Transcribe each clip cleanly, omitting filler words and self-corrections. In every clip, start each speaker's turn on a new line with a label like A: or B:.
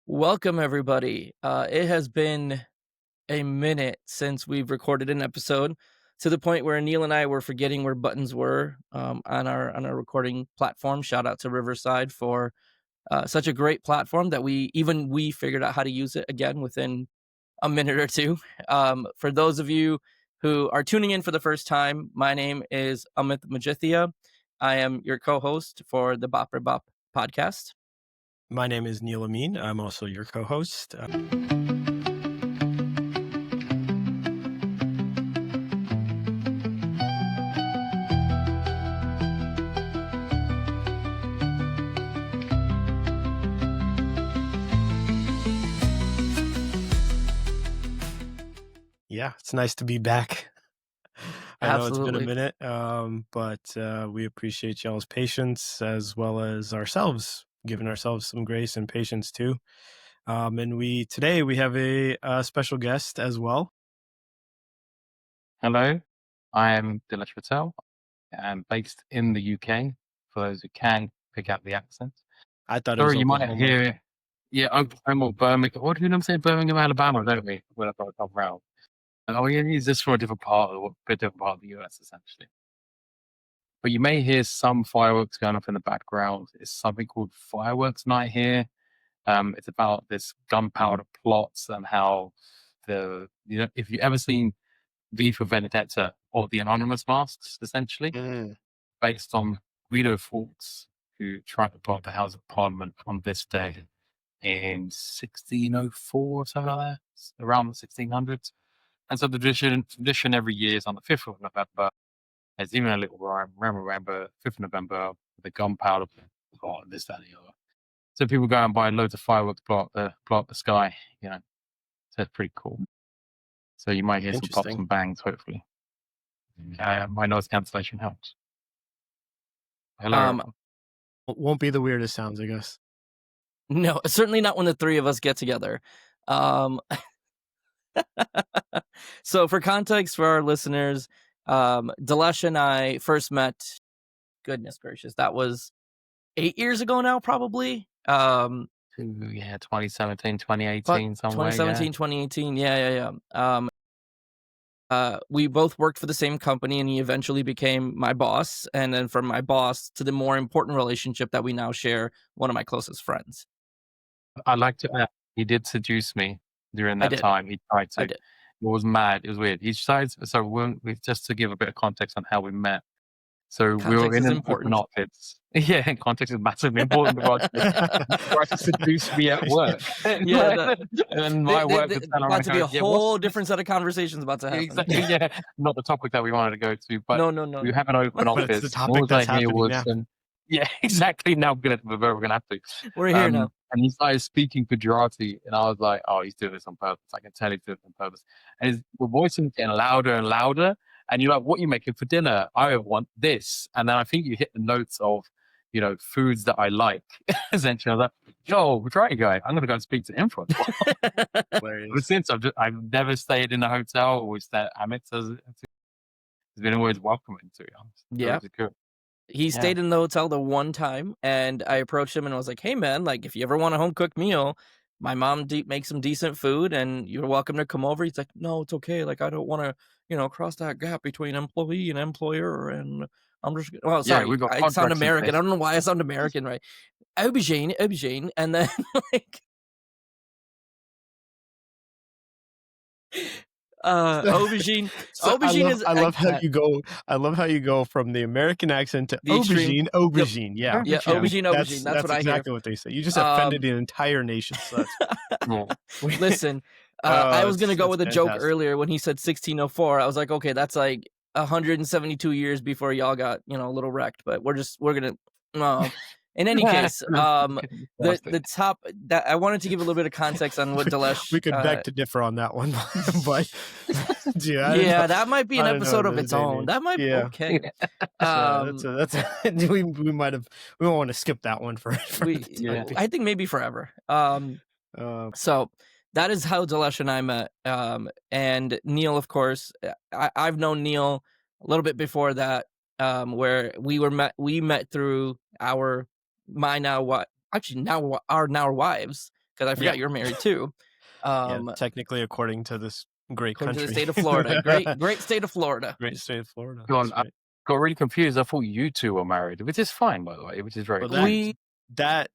A: Welcome, everybody. It has been a minute since we've recorded an episode to the point where Neil and I were forgetting where buttons were on our recording platform. Shout out to Riverside for such a great platform that we figured out how to use it again within a minute or two. For those of you who are tuning in for the first time, my name is Amit Majithia. I am your co-host for the Bop or Bop podcast.
B: My name is Neil Amin. I'm also your co-host. Yeah, it's nice to be back. I know it's been a
A: Absolutely.
B: minute, but we appreciate y'all's patience as well as ourselves, giving ourselves some grace and patience too. And today we have a special guest as well.
C: Hello, I am Dinesh Patel. I'm based in the UK, for those who can pick out the accent.
B: I thought it was
C: Sorry, you might
B: Oklahoma.
C: hear, yeah, Oklahoma or Birmingham. What do you know? I'm saying Birmingham, Alabama, don't we? When I thought I'd come round. And we use this for a different part of the US, essentially. But you may hear some fireworks going off in the background. It's something called Fireworks Night here. It's about this gunpowder plots and how if you ever seen V for Vendetta or the Anonymous Masks, essentially, based on Guido Fawkes, who tried to block the House of Parliament on this day in 1604 or something like that, around the 1600s. And so the tradition every year is on the 5th of November. There's even a little rhyme, remember 5th of November, the gunpowder plot and this, that, and the other. So people go and buy loads of fireworks, blow up the sky, So it's pretty cool. So you might hear some pops
B: Interesting.
C: and bangs, hopefully. My noise cancellation helps. Hello. everyone.
B: Won't be the weirdest sounds, I guess.
A: No, certainly not when the three of us get together. So for context for our listeners, Dinesh and I first met, goodness gracious, that was 8 years ago now, probably.
C: Yeah, 2017, 2018, somewhere.
A: 2017, 2018. Yeah. We both worked for the same company, and he eventually became my boss. And then from my boss to the more important relationship that we now share, one of my closest friends.
C: I'd like to add, he did seduce me during
A: I
C: that
A: did.
C: time. He tried
A: I
C: to.
A: did.
C: It was mad. It was weird. He started, so just to give a bit of context on how we met. So we were
A: Context
C: in
A: is
C: an open
A: important.
C: office. Yeah, context is massively important. He tried to seduce me at work.
A: Yeah,
C: and my work was kind of
A: about to be a
C: yeah,
A: whole different set of conversations about to happen.
C: Exactly, yeah. Not the topic that we wanted to go to, but
A: No.
C: we have an open
B: But
C: office.
B: it's the topic
C: All
B: that's
C: I hear
B: happening
C: was,
B: now.
C: yeah, exactly. Now we're gonna have to.
A: We're here now.
C: And he started speaking Gujarati, and I was like, "Oh, he's doing this on purpose. I can tell he's doing it on purpose." And his voice was getting louder and louder. And you're like, "What are you making for dinner? I want this." And then I think you hit the notes of, foods that I like. Essentially, I was like, "Yo, we're trying, guy. I'm gonna go and speak to him for a while." But since I've never stayed in a hotel, always stayed at Amex. It's been always welcoming, to be honest.
A: Yeah.
C: It was good.
A: He stayed in the hotel the one time, and I approached him and I was like, "Hey, man, like if you ever want a home cooked meal, my mom makes some decent food, and you're welcome to come over." He's like, "No, it's okay. Like I don't want to, cross that gap between employee and employer, and I'm just well,
C: Yeah,
A: sorry,
C: we got
A: I sound
C: contracts in
A: American. I
C: place.
A: don't know why I sound American, right? Aubergine, and then like." Aubergine.
B: So
A: Aubergine is
B: I love how you go. I love how you go from the American accent to
A: The extreme.
B: aubergine. Yeah,
A: Yeah, aubergine. That's what I hear.
B: exactly what they say. You just offended an entire nation. So
A: Listen, I was gonna go
B: that's
A: with a joke
B: fantastic.
A: earlier when he said 1604. I was like, okay, that's like 172 years before y'all got a little wrecked. But we're gonna. In any case, the top that I wanted to give a little bit of context on what Dinesh.
B: We could beg to differ on that one, but
A: yeah, that might be an
B: I don't know
A: episode of
B: this
A: its
B: day and
A: own.
B: age.
A: That might be
B: Yeah.
A: okay.
B: That's we might have we won't want to skip that one for the time being.
A: I think maybe forever. So that is how Dinesh and I met. And Neil, of course, I've known Neil a little bit before that, where we met through our wives, because I
B: Yeah.
A: forgot you're married too.
B: Yeah,
A: Um,
B: technically, according to this great
A: according to the
B: country.
A: state of Florida, great state of Florida.
B: Great state of Florida.
C: Go on,
B: That's
C: I
B: right.
C: got really confused. I thought you two were married, which is fine, by the way, which is very
B: Well,
C: cool.
B: that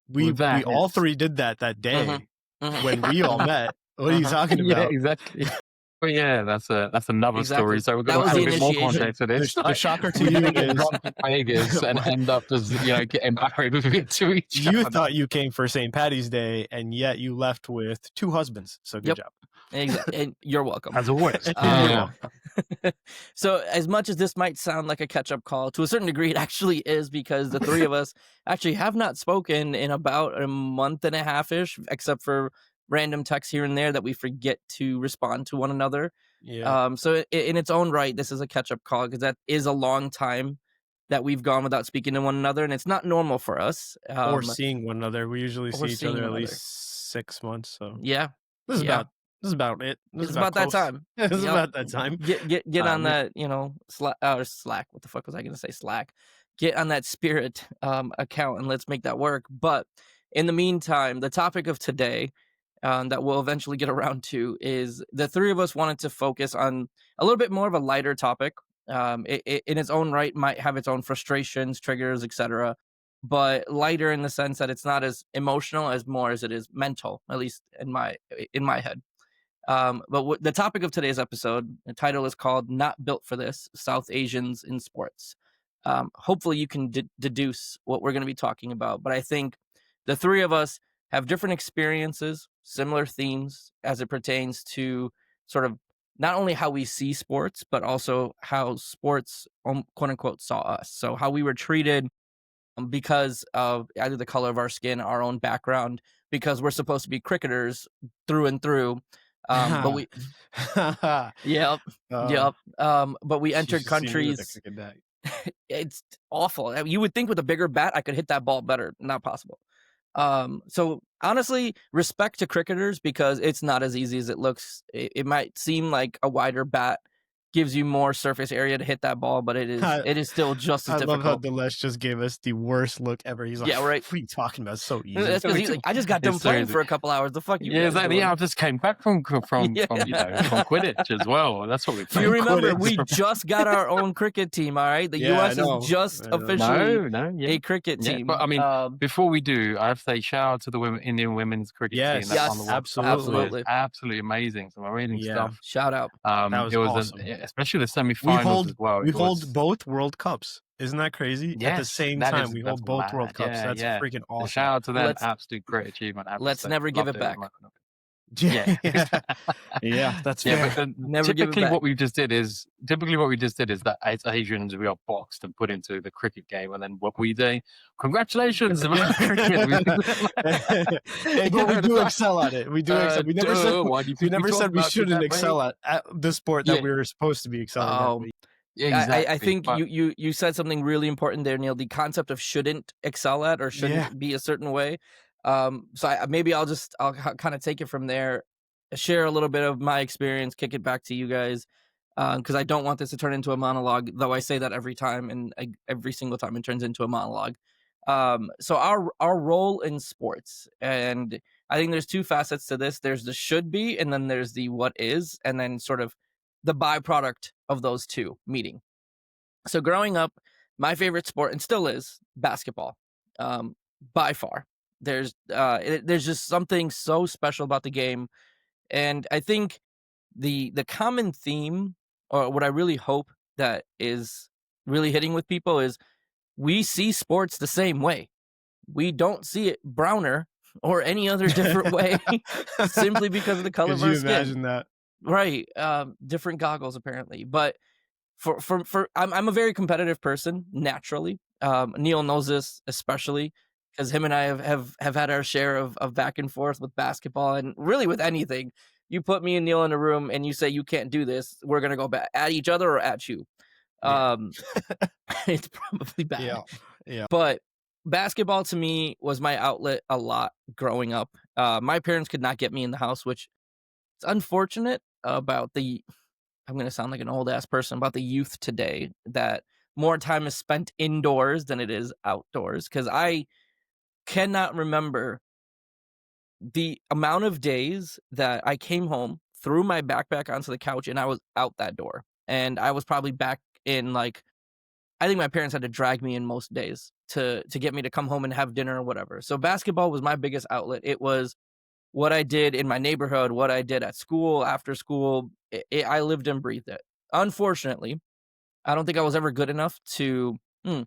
C: With
B: we
C: that,
B: all
C: it's
B: 3 did that
A: Hmm.
B: day
A: Hmm.
B: when we all met. What are you talking
C: yeah,
B: about?
C: exactly. But yeah, that's another story.
A: Exactly.
C: So we're
A: That
C: going to
A: was
C: add
A: the
C: a bit more
A: initiation.
C: context to this.
B: The
C: Like,
B: shocker to
C: we're
B: you
C: going to get
B: is
C: drunk in Vegas and end up as getting married to each
B: you
C: other.
B: thought you came for St. Patty's Day, and yet you left with 2 husbands. So good
A: Yep.
B: job.
A: Exactly. And you're welcome.
C: As always.
B: You're
C: Yeah.
B: welcome.
A: So as much as this might sound like a catch-up call, to a certain degree it actually is, because the three of us actually have not spoken in about a month and a half-ish, except for random texts here and there that we forget to respond to one another.
B: Yeah.
A: So in its own right, this is a catch-up call because that is a long time that we've gone without speaking to one another, and it's not normal for us.
B: Or seeing one another. We usually
A: Or
B: see each
A: seeing
B: other
A: one
B: at
A: another.
B: least 6 months. So
A: Yeah.
B: this is
A: Yeah.
B: about this is about it. This
A: It's
B: is
A: about that
B: close.
A: time.
B: This is
A: Yep.
B: about that time.
A: Get on
B: we-
A: that, Slack. What the fuck was I gonna say? Slack. Get on that Spirit account and let's make that work. But in the meantime, the topic of today that we'll eventually get around to is the three of us wanted to focus on a little bit more of a lighter topic. It in its own right might have its own frustrations, triggers, etc. But lighter in the sense that it's not as emotional as more as it is mental, at least in my head. But the topic of today's episode, the title is called "Not Built for This: South Asians in Sports." Hopefully, you can deduce what we're going to be talking about. But I think the three of us have different experiences, similar themes as it pertains to sort of not only how we see sports, but also how sports, quote unquote, saw us. So how we were treated because of either the color of our skin, our own background, because we're supposed to be cricketers through and through. But we, yep,
B: uh,
A: yep. But we
B: you
A: entered
B: should see me with a
A: countries.
B: cricket bat.
A: It's awful. I mean, you would think with a bigger bat, I could hit that ball better. Not possible. So honestly, respect to cricketers because it's not as easy as it looks. It might seem like a wider bat gives you more surface area to hit that ball, but it is still just as
B: I love how
A: difficult.
B: Dilesh just gave us the worst look ever. He's like,
A: Yeah, right.
B: What are you talking about? It's so easy.
A: That's because he's like, I just got done
C: It's so
A: playing
C: easy.
A: for a couple hours. The fuck you
C: Yeah,
A: guys
C: exactly.
A: doing?
C: Yeah, I just came back from from
A: Yeah.
C: from Quidditch as well. That's what we
A: Do you
C: played.
A: remember
B: Quidditch.
A: we just got our own cricket team? All right, the
B: Yeah, I
A: U.S.
B: know.
A: is just
B: I know.
A: officially
C: No, yeah.
A: a cricket
C: Yeah,
A: team.
C: but I mean, before we do, I have to say shout out to the Indian women's cricket
B: Yes,
C: team that's on the
A: yes,
C: World Cup.
B: absolutely.
C: It's absolutely amazing. Some amazing
B: Yeah.
C: stuff.
A: shout out.
B: That was
C: It was
B: awesome.
C: especially the
B: We
C: semi-finals as well.
B: we
C: It
B: hold
C: was
B: both World Cups. Isn't that crazy? At the
C: yes,
B: same
C: that
B: time,
C: is
B: we
C: that's
B: hold both World
C: mad.
B: Cups.
C: Yeah,
B: That's
C: yeah.
B: freaking
C: So
B: awesome.
C: shout out to them.
A: Let's
C: Absolute great achievement. I have to
A: let's
C: say.
A: never give
C: Loved
A: it back.
C: Yeah.
B: Yeah, that's
C: Yeah,
B: fair.
C: but
A: Never give it
C: typically
A: back.
C: what we just did is that as Asians we are boxed and put into the cricket game, and then what we do? Congratulations, about cricket.
B: Hey, but we do excel at it. We do excel. We never said
C: Why do you
B: we
C: think
B: never
C: talk
B: said we
C: about it
B: shouldn't
C: that way?
B: excel at the sport
C: Yeah.
B: that we were supposed to be excelling at.
A: Oh,
B: But
C: Exactly.
A: I think
C: but
A: you said something really important there, Neil. The concept of shouldn't excel at or shouldn't
B: Yeah.
A: be a certain way. So maybe I'll kind of take it from there, share a little bit of my experience, kick it back to you guys, because I don't want this to turn into a monologue. Though I say that every time, and every single time it turns into a monologue. So our role in sports, and I think there's two facets to this. There's the should be, and then there's the what is, and then sort of the byproduct of those two meeting. So growing up, my favorite sport, and still is, basketball, by far. There's just something so special about the game, and I think the common theme, or what I really hope that is really hitting with people, is we see sports the same way. We don't see it browner or any other different way simply because of the color
B: Could
A: of our
B: you
A: skin.
B: imagine that?
A: Right. Different goggles apparently. But I'm a very competitive person naturally. Neil knows this especially because him and I have had our share of back and forth with basketball and really with anything. You put me and Neil in a room and you say you can't do this, we're gonna go back at each other or at you.
B: Yeah.
A: It's probably bad.
B: Yeah. Yeah.
A: But basketball to me was my outlet a lot growing up. My parents could not get me in the house, which is unfortunate about I'm going to sound like an old ass person, about the youth today, that more time is spent indoors than it is outdoors. Cause I cannot remember the amount of days that I came home, threw my backpack onto the couch, and I was out that door. And I was probably back in, like, I think my parents had to drag me in most days to get me to come home and have dinner or whatever. So basketball was my biggest outlet. It was what I did in my neighborhood, what I did at school, after school. I lived and breathed it. Unfortunately, I don't think I was ever good enough to. I'm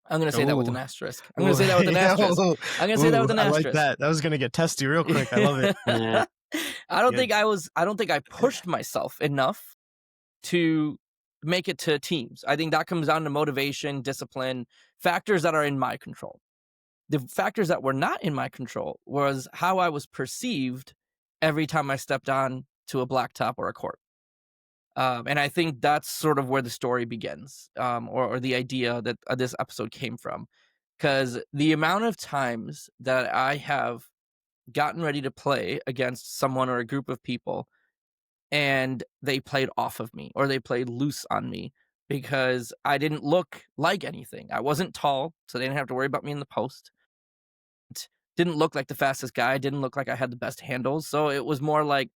A: gonna say that with
B: Oh,
A: an asterisk. I'm gonna
B: oh,
A: say that with an
B: yeah,
A: asterisk. I'm gonna say that with an
B: I like
A: asterisk.
B: that. That was gonna get testy real quick. I love it.
C: Yeah.
B: Good.
A: I don't think I pushed myself enough to make it to teams. I think that comes down to motivation, discipline, factors that are in my control. The factors that were not in my control was how I was perceived every time I stepped on to a blacktop or a court. And I think that's sort of where the story begins, or the idea that this episode came from. Because the amount of times that I have gotten ready to play against someone or a group of people and they played off of me or they played loose on me because I didn't look like anything. I wasn't tall, so they didn't have to worry about me in the post. Didn't look like the fastest guy, didn't look like I had the best handles. So it was more like,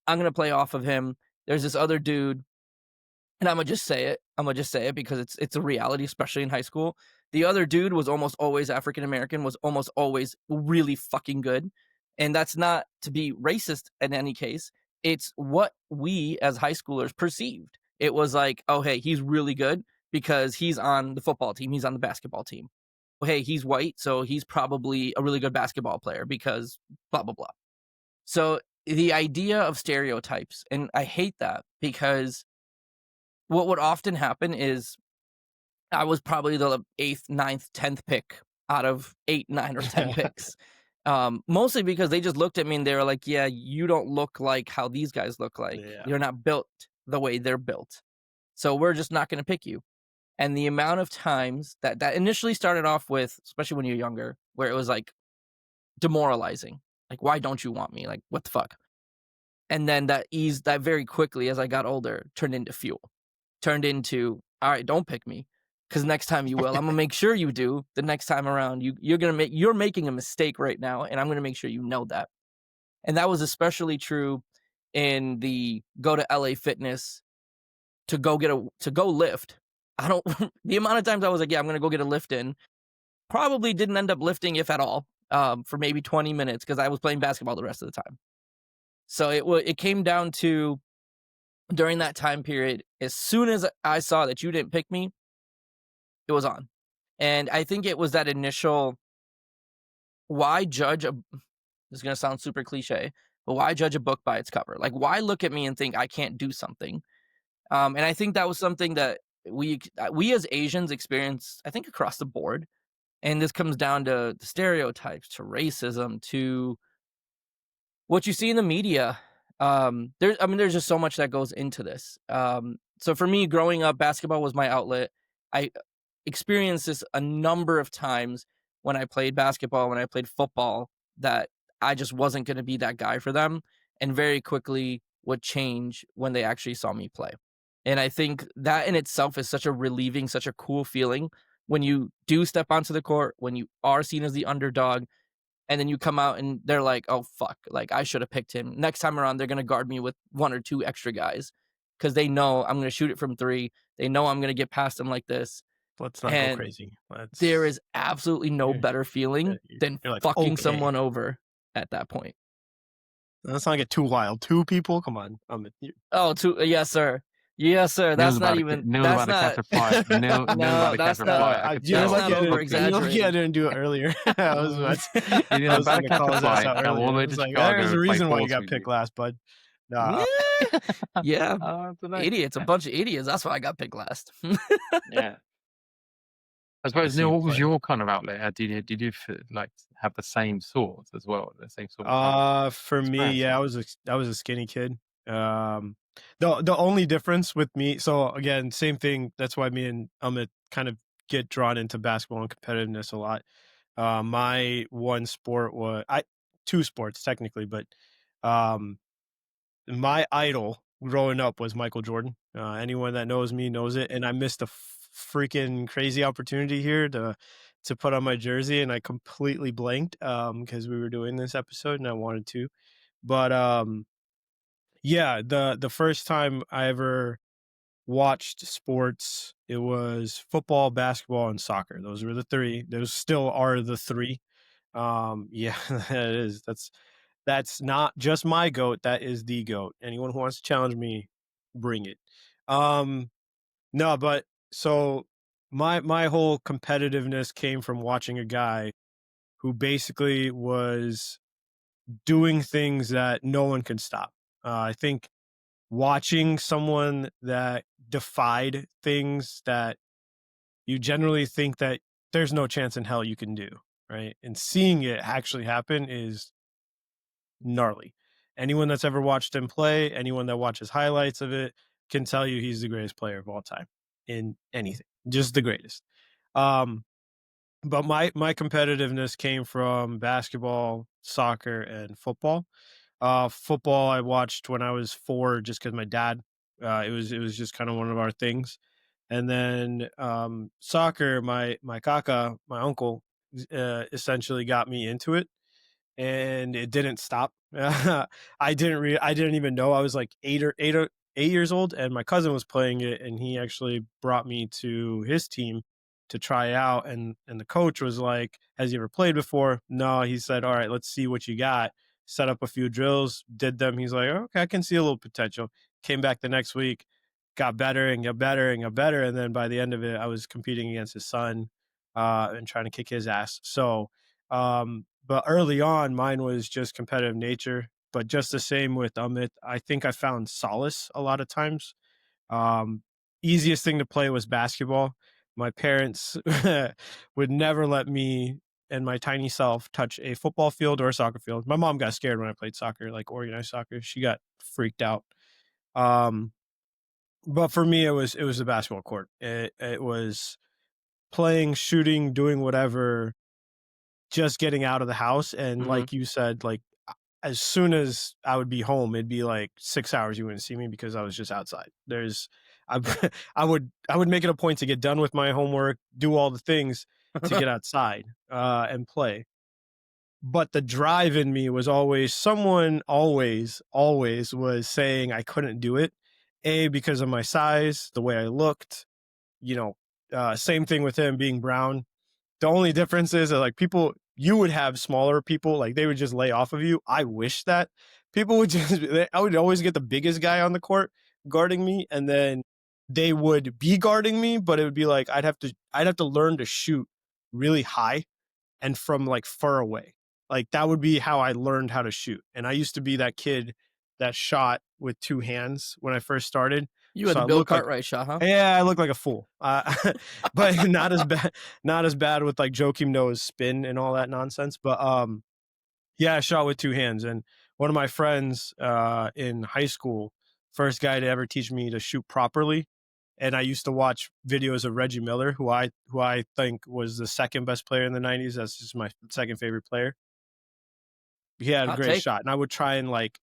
A: I'm going to play off of him. There's this other dude, and Imma just say it. Imma just say it because it's a reality, especially in high school. The other dude was almost always African American, was almost always really fucking good, and that's not to be racist in any case. It's what we as high schoolers perceived. It was like, "Oh, hey, he's really good because he's on the football team, he's on the basketball team. Oh, hey, he's white, so he's probably a really good basketball player because blah, blah, blah." So, the idea of stereotypes, and I hate that because what would often happen is I was probably the 8th, ninth, 10th pick out of 8, 9, or 10 picks. Mostly because they just looked at me and they were like, "Yeah, you don't look like how these guys look like.
B: Yeah.
A: You're not built the way they're built. So we're just not gonna pick you." And the amount of times that initially started off with, especially when you're younger, where it was, like, demoralizing. Like, "Why don't you want me? Like, what the fuck?" And then that very quickly as I got older turned into fuel. Turned into, "All right, don't pick me, because next time you will. Imma make sure you do the next time around. You're making a mistake right now, and I'm gonna make sure you know that." And that was especially true in the go to LA Fitness to go lift. I don't the amount of times I was like, "Yeah, I'm gonna go get a lift in," probably didn't end up lifting, if at all, for maybe 20 minutes because I was playing basketball the rest of the time. So it came down to, during that time period, as soon as I saw that you didn't pick me, it was on. And I think it was that initial, why judge a this is gonna sound super cliche, but why judge a book by its cover? Like, why look at me and think I can't do something? And I think that was something that we as Asians experience, I think, across the board. And this comes down to the stereotypes, to racism, to what you see in the media. There's just so much that goes into this. So for me, growing up, basketball was my outlet. I experienced this a number of times when I played basketball, when I played football, that I just wasn't going to be that guy for them, and very quickly would change when they actually saw me play. And I think that in itself is such a relieving, such a cool feeling when you do step onto the court, when you are seen as the underdog, and then you come out and they're like, "Oh fuck, like I should have picked him." Next time around, they're gonna guard me with one or two extra guys because they know I'm gonna shoot it from three. They know I'm gonna get past them like this,
B: Let's not go
A: and
B: crazy.
A: there
B: Let's.
A: is absolutely no
B: You're,
A: better feeling than
B: you're like,
A: fucking
B: okay.
A: someone over at that point.
B: Let's not get too wild. Two people, come on.
A: Oh, yes, sir. Yes, sir. That's not even.
C: Neil's
A: That's
C: about to catch
A: not.
C: a fight. Neil's about
A: No,
C: to catch
A: that's
C: a
A: not.
C: fight. I could
B: You're
A: That's
C: tell.
B: lucky
A: not
B: I
A: over
B: didn't. You're lucky I
A: exaggerating.
B: didn't do it earlier.
C: He's
B: I was
C: about to
B: gonna
C: catch
B: call
C: a
B: his ass
C: fight.
B: out
C: Come all
B: earlier.
C: the
B: I
C: way
B: was
C: to
B: like,
C: Chicago
B: there's a
C: and play
B: reason why you
C: balls
B: got
C: with
B: picked
C: you.
B: last, bud. Nah,
A: Yeah, yeah.
C: I don't know.
A: Idiots, a bunch of idiots. That's why I got picked last.
C: Yeah. I
B: I
C: suppose
B: see
C: Neil,
B: your
C: what was
B: point.
C: your kind of outlet? Did you like have the same sort as well, the same sort of
B: For me, yeah,
C: experiences?
B: I was a skinny kid. Um, the only difference with me, so again, same thing. That's why me and Amit kind of get drawn into basketball and competitiveness a lot. My one sport was two sports technically, but um, my idol growing up was Michael Jordan. Anyone that knows me knows it, and I missed a freaking crazy opportunity here to to put on my jersey, and I completely blanked because we were doing this episode and I wanted to. But yeah, the first time I ever watched sports, it was football, basketball, and soccer. Those were the three. Those still are the three. Yeah, that is. That's not just my goat. That is the goat. Anyone who wants to challenge me, bring it. Um, no, but so my whole competitiveness came from watching a guy who basically was doing things that no one could stop. I think watching someone that defied things that you generally think that there's no chance in hell you can do, right? And seeing it actually happen is gnarly. Anyone that's ever watched him play, anyone that watches highlights of it can tell you he's the greatest player of all time in anything. Just the greatest. Um, but my competitiveness came from basketball, soccer, and football. Football I watched when I was 4 just because my dad. It was just kind of one of our things. And then soccer, my kaka, my uncle, essentially got me into it, and it didn't stop. I didn't even know. I was like 8 years old, and my cousin was playing it, and he actually brought me to his team to try out. And the coach was like, "Has he ever played before?" No, he said, "All right, let's see what you got." Set up a few drills, did them. He's like, "Okay, I can see a little potential." Came back the next week, got better and got better and got better, and then by the end of it, I was competing against his son, and trying to kick his ass. So but early on, mine was just competitive nature. But just the same with Amit, I think I found solace a lot of times. Um, Easiest thing to play was basketball. My parents would never let me and my tiny self touch a football field or a soccer field. My mom got scared when I played soccer, like organized soccer. She got freaked out. Um, but for me, it was a basketball court. It was playing, shooting, doing whatever, just getting out of the house. And
A: Mhm.
B: like you said, like as soon as I would be home, it'd be like 6 hours you wouldn't see me because I was just outside. I, I would make it a point to get done with my homework, do all the things to get outside and play. But the drive in me was always someone always was saying I couldn't do it. A, because of my size, the way I looked, you know, same thing with him being brown. The only difference is that like people, you would have smaller people, like they would just lay off of you. I wish that people would just, I would always get the biggest guy on the court guarding me, and then they would be guarding me, but it would be like I'd have to learn to shoot really high and from like far away. Like that would be how I learned how to shoot. And I used to be that kid that shot with two hands when I first started.
A: You had
B: So
A: the
B: I
A: Bill
B: look like,
A: Cartwright shot, huh?
B: yeah, I look like a fool, but not as bad with like Joakim Noah's spin and all that nonsense. But yeah, I shot with two hands, and one of my friends in high school, first guy to ever teach me to shoot properly. And I used to watch videos of Reggie Miller, who I think was the second best player in the '90s. That's just my second favorite player. He had a
A: Hot
B: great
A: take.
B: shot, and I would try and like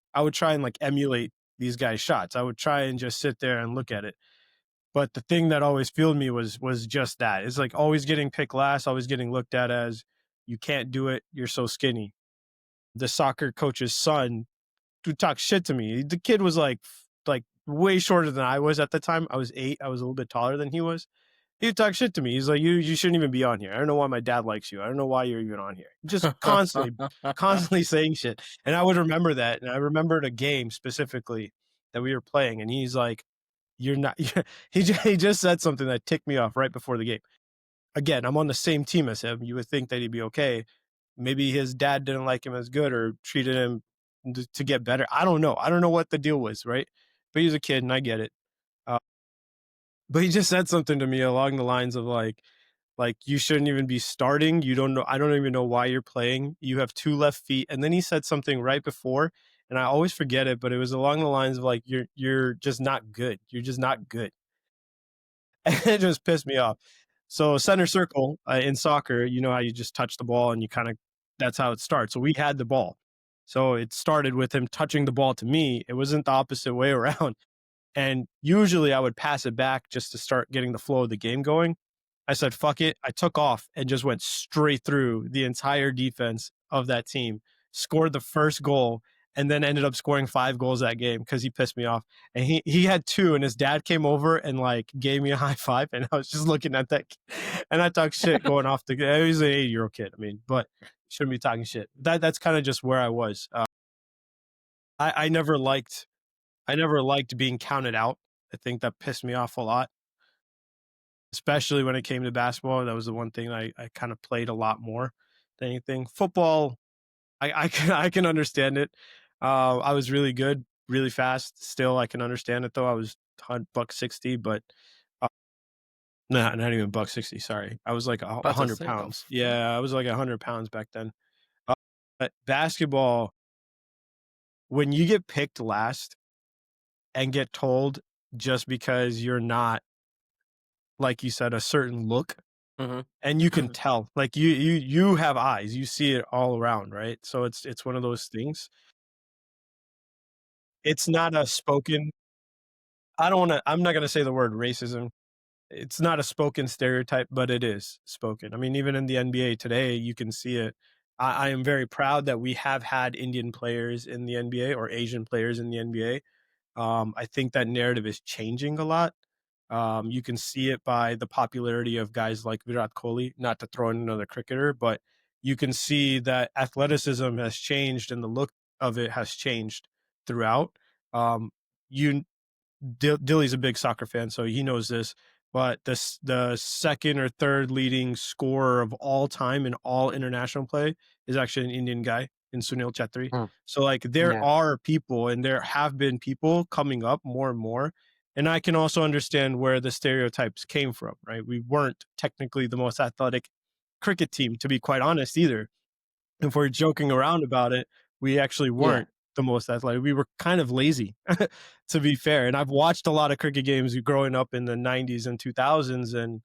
B: emulate these guys' shots. I would try and just sit there and look at it. But the thing that always fueled me was just that. It's like always getting picked last, always getting looked at as you can't do it, you're so skinny. The soccer coach's son would talk shit to me. The kid was like way shorter than I was at the time. I was 8. I was a little bit taller than he was. He would talk shit to me. He's like, you shouldn't even be on here. I don't know why my dad likes you. I don't know why you're even on here. Just constantly saying shit. And I would remember that. And I remembered a game specifically that we were playing, and he's like, you're not. He just said something that ticked me off right before the game. Again, I'm on the same team as him. You would think that he'd be okay. Maybe his dad didn't like him as good or treated him to get better. I don't know. I don't know what the deal was, right? But he's a kid, and I get it. Uh, but he just said something to me along the lines of like you shouldn't even be starting. You don't know. I don't even know why you're playing. You have two left feet. And then he said something right before, and I always forget it, but it was along the lines of like you're just not good. You're just not good. And it just pissed me off. So center circle in soccer, you know how you just touch the ball and you kind of that's how it starts. So we had the ball. So it started with him touching the ball to me. It wasn't the opposite way around. And usually I would pass it back just to start getting the flow of the game going. I said, fuck it. I took off and just went straight through the entire defense of that team, scored the first goal, and then ended up scoring 5 goals that game because he pissed me off. And he had two, and his dad came over and like gave me a high five. And I was just looking at that, and I talked shit going off the. He was an 8-year-old kid. I mean, but shouldn't be talking shit. That's kind of just where I was. I never liked being counted out. I think that pissed me off a lot, especially when it came to basketball. That was the one thing I kind of played a lot more than anything. Football, I can understand it. I was really good, really fast. Still, I can understand it though. I was buck 60, but uh, nah, not even buck 60. Sorry, I was like a
A: About to
B: hundred
A: say though.
B: pounds. Yeah, I was like 100 pounds back then. Uh, but basketball, when you get picked last and get told just because you're not, like you said, a certain look,
A: Mhm.
B: and you can tell, like you have eyes, you see it all around, right? So it's one of those things. It's not a spoken. I'm not gonna say the word racism. It's not a spoken stereotype, but it is spoken. I mean, even in the NBA today, you can see it. I am very proud that we have had Indian players in the NBA or Asian players in the NBA. I think that narrative is changing a lot. You can see it by the popularity of guys like Virat Kohli, not to throw in another cricketer, but you can see that athleticism has changed and the look of it has changed throughout. You Dilly's a big soccer fan, so he knows this. But the second or third leading scorer of all time in all international play is actually an Indian guy in Sunil Chetri.
C: Hmm.
B: So like there
C: Yeah.
B: are people and there have been people coming up more and more. And I can also understand where the stereotypes came from, right? We weren't technically the most athletic cricket team, to be quite honest, either. If we're joking around about it, we actually
A: Yeah.
B: weren't the most athletic. We were kind of lazy, to be fair. And I've watched a lot of cricket games growing up in the 90s and 2000s, and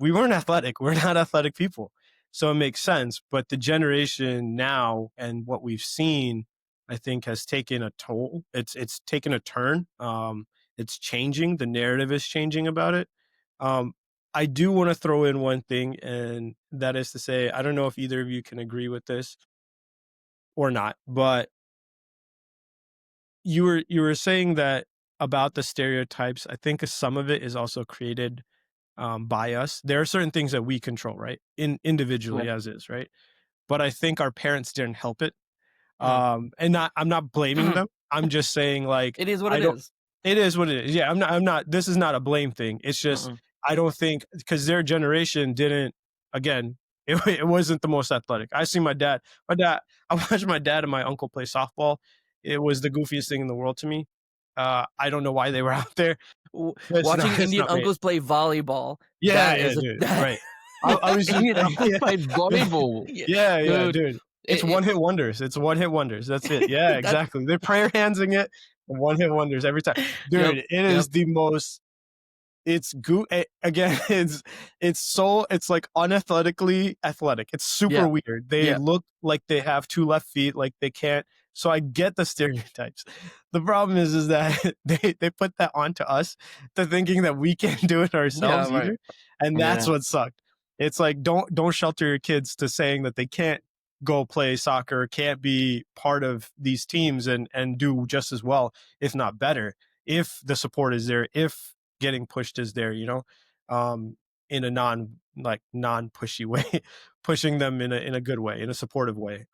B: we weren't athletic. We're not athletic people. So it makes sense. But the generation now and what we've seen, I think, has taken a toll. It's taken a turn. It's changing. The narrative is changing about it. Um, I do want to throw in one thing, and that is to say, I don't know if either of you can agree with this or not, but you were saying that about the stereotypes. I think some of it is also created by us. There are certain things that we control, right?
C: Yeah.
B: Individually as is, right? But I think our parents didn't help it.
A: Mhm.
B: And not I'm not blaming them. I'm just saying like
A: It is what
B: I
A: it
B: don't
A: is.
B: it is what it is. Yeah, I'm not this is not a blame thing. It's just
A: Mm-mm.
B: I don't think because their generation didn't again, it wasn't the most athletic. I see my dad I watched my dad and my uncle play softball. It was the goofiest thing in the world to me. I don't know why they were out there.
A: W Watching
B: It's
A: Indian
B: not me.
A: uncles play volleyball,
B: Yeah,
A: that
B: yeah,
A: is a
B: dude,
A: that
B: right. I was just
C: Indian uncles
B: yeah,
C: played volleyball.
A: yeah,
B: yeah, yeah,
A: dude,
B: dude. It's
A: it
B: one-hit wonders, it's one-hit wonders, that's it. Yeah,
A: that's
B: exactly. They're prayer handsing it, one-hit wonders every time.
A: yep,
B: Dude, it
A: yep,
B: is the most again, it's like unathletically athletic. It's super
A: yep,
B: weird. They
A: yep,
B: look like they have 2 left feet, like they can't so I get the stereotypes. The problem is that they put that onto us to thinking that we can't do it
A: yeah,
B: ourselves
A: right,
B: either, and that's
C: Yeah.
B: what sucked. It's like, don't shelter your kids to saying that they can't go play soccer, can't be part of these teams and do just as well, if not better, if the support is there, if getting pushed is there, um, in a non pushy way, pushing them in a good way, in a supportive way.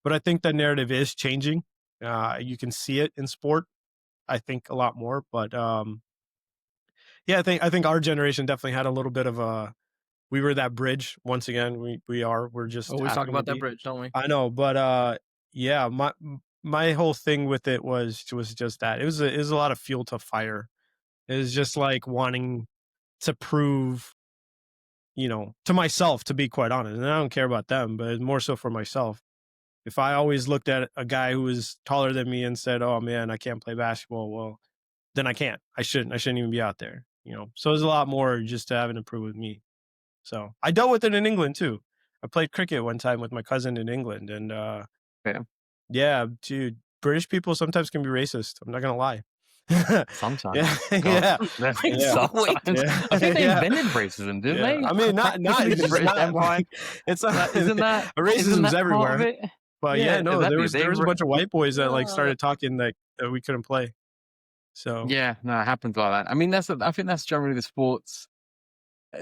B: But I think that narrative is changing. You can see it in sport, I think a lot more. But yeah, I think our generation definitely had a little bit of a. We were that bridge once again. We're just
A: always talk
B: happen to
A: about that
B: be.
A: bridge, don't we?
B: I know, but yeah, my whole thing with it was just that it was a lot of fuel to fire. It was just like wanting to prove, to myself, to be quite honest. And I don't care about them, but it's more so for myself. If I always looked at a guy who was taller than me and said, "Oh man, I can't play basketball," well, then I can't. I shouldn't even be out there. So there's a lot more just to having to prove with me. So I dealt with it in England too. I played cricket one time with my cousin in England, and
C: Yeah.
B: yeah, dude, British people sometimes can be racist. I'm not gonna lie.
C: Sometimes.
B: Yeah,
C: God,
B: yeah,
C: let's
A: Like,
C: be
B: yeah,
A: so wait.
C: sometimes.
B: yeah,
C: I think they
B: yeah,
C: invented racism, didn't
B: yeah.
C: they?
B: I mean, not
C: Technically, the
B: it's
C: British
B: not
C: Empire.
B: like it's not
C: Like, isn't
B: racism's
C: that part of
B: everywhere.
C: it?
B: But yeah,
C: Yeah,
B: no,
C: exactly.
B: there was a bunch of white boys that like
A: Uh,
B: started talking that we couldn't play. So
C: Yeah, no, it happens like that. I mean, I think that's generally the sports.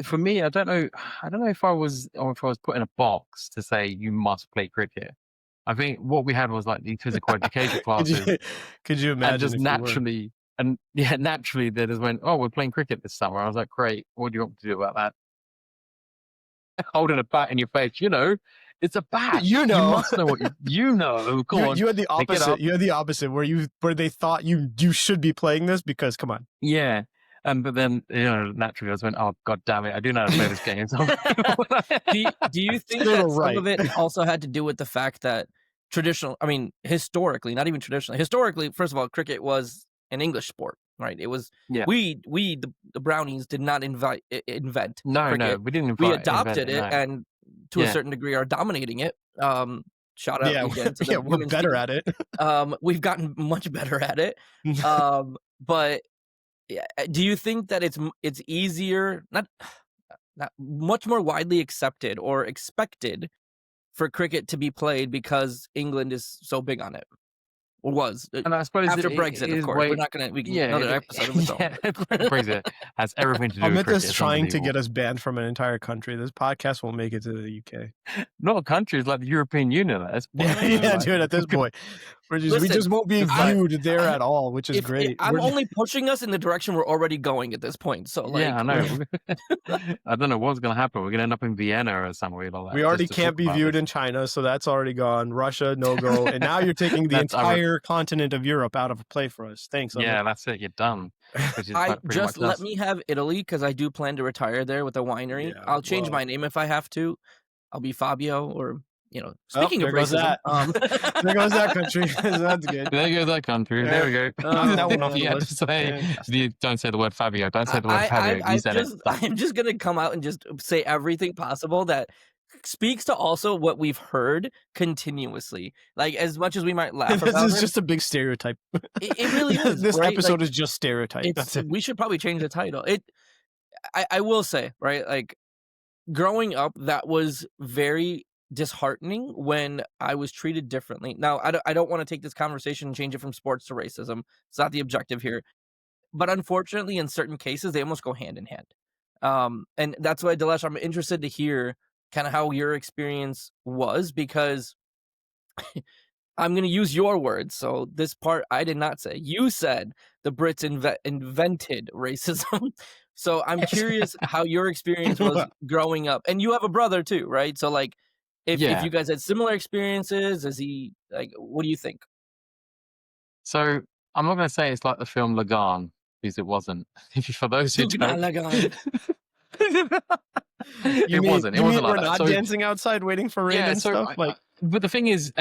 C: For me, I don't know if I was, or if I was put in a box to say you must play cricket. I think what we had was like these physical education
B: could
C: classes,
B: you could you
C: and
B: imagine
C: just
B: if you were?
C: naturally, and yeah, naturally they just went, "Oh, we're playing cricket this summer." I was like, "Great, what do you want me to do about that?" Holding a bat in your face, it's a bat.
B: You
C: You
B: know,
C: must know what you know. Come on,
B: you had the
C: pick it
B: opposite.
C: up.
B: You had the opposite where they thought you should be playing this because come on.
C: Yeah. But then, naturally I just went, "Oh, God damn it. I do know how to play this game." So
A: do you think
B: They
A: that
B: were
A: some
B: right.
A: of it also had to do with the fact that historically, not even traditionally, historically, first of all, cricket was an English sport, right? It was
C: yeah.
A: the brownies did not invent
C: No,
A: cricket.
C: we didn't
A: We
C: invent
A: adopted
C: it,
A: it,
C: no.
A: and to a
C: Yeah.
A: certain degree are dominating it. Shout out
B: Yeah,
A: again to
B: yeah,
A: the
B: we're
A: women's
B: better
A: team.
B: at it.
A: We've gotten much better at it. But yeah, do you think that it's easier, not much more widely accepted or expected for cricket to be played because England is so big on it, or was
C: And I suppose
A: after
C: it
A: Brexit, of
C: is
A: course.
C: way
A: We can
C: yeah,
A: another episode of its own.
C: yeah, Brexit has everything to do with
B: Amit
C: cricket.
B: is
C: It's
B: trying to
C: unbelievable.
B: get us banned from an entire country. This podcast won't make it to the UK.
C: Not countries like the European Union at this point.
B: Yeah, yeah,
C: Like,
B: dude. At this point, we
A: Listen,
B: just won't be
C: it's like,
B: viewed there at all, which is
A: if
B: great.
A: I'm only pushing us in the direction we're already going at this point, so
C: yeah, I
A: like,
C: know. I don't know what's going to happen. We're going to end up in Vienna or somewhere like that.
B: We already
C: just to talk
B: can't be
C: about
B: viewed
C: this.
B: in China, so that's already gone. Russia, no go. And now you're taking the
C: That's
B: entire continent of Europe out of play for us. Thanks, Amit.
C: yeah, that's it. You're done. Which is
A: I
C: pretty
A: just
C: much
A: let
C: us.
A: me have Italy because I do plan to retire there with a winery.
B: Yeah,
A: I'll change
B: well.
A: my name if I have to. I'll be Fabio, or
B: Oh,
A: speaking of
B: there goes
A: racism,
B: that. There goes that country. That's good.
C: There goes that country. There we go.
B: Knock that one off the
C: You had
B: list.
C: to say,
B: Fantastic.
C: don't say the word Fabio. Don't say the word Fabio. You said it.
A: I'm just gonna come out and just say everything possible that speaks to also what we've heard continuously. Like, as much as we might laugh
B: This
A: about
B: is
A: him,
B: just a big stereotype.
A: it really is.
B: This
A: right?
B: episode
A: Like,
B: is just stereotype. That's it.
A: we should probably change the title. I will say, right, like, growing up, that was very disheartening when I was treated differently. Now, I don't want to take this conversation and change it from sports to racism. It's not the objective here. But unfortunately, in certain cases, they almost go hand in hand. And that's why, Dilesh, I'm interested to hear kind of how your experience was, because I'm going to use your words. So this part I did not say. You said the Brits invented racism. So I'm curious how your experience was growing up. And you have a brother too, right? So like, if
C: Yeah.
A: you guys had similar experiences, is he like, what do you think?
C: So I'm not going to say it's like the film Lagan, because it wasn't. For those who don't,
B: You
C: it wasn't. It
B: mean
C: wasn't
B: we're
C: like that.
B: not
C: So
B: dancing outside waiting for rain
C: yeah.
B: and
C: So,
B: stuff? Like,
C: but the thing is,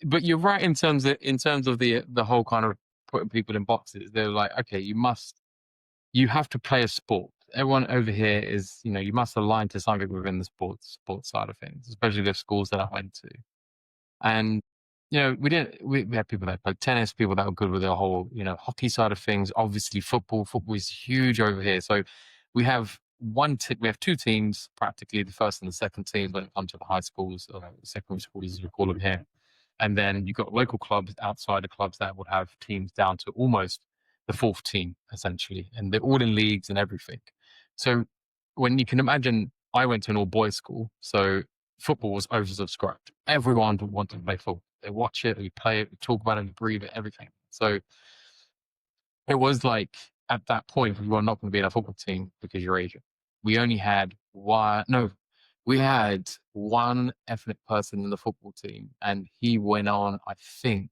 C: but you're right in terms of the whole kind of putting people in boxes. They're like, okay, you have to play a sport. Everyone over here is, you must align to something within the sports side of things, especially the schools that I went to. And we had people that played tennis, people that were good with the whole hockey side of things. Obviously, football is huge over here. So we have we have two teams practically, the first and the second team when it comes to the high schools, or secondary schools as we call them here. And then you've got local clubs outside the clubs that would have teams down to almost the fourth team, essentially. And they're all in leagues and everything. So when you can imagine, I went to an all boys school. So football was oversubscribed. Everyone wanted to play football. They watch it, they play it, we talk about it, we breathe it, everything. So it was like, at that point, you are not going to be in a football team because you're Asian. We only had we had one ethnic person in the football team, and he went on, I think,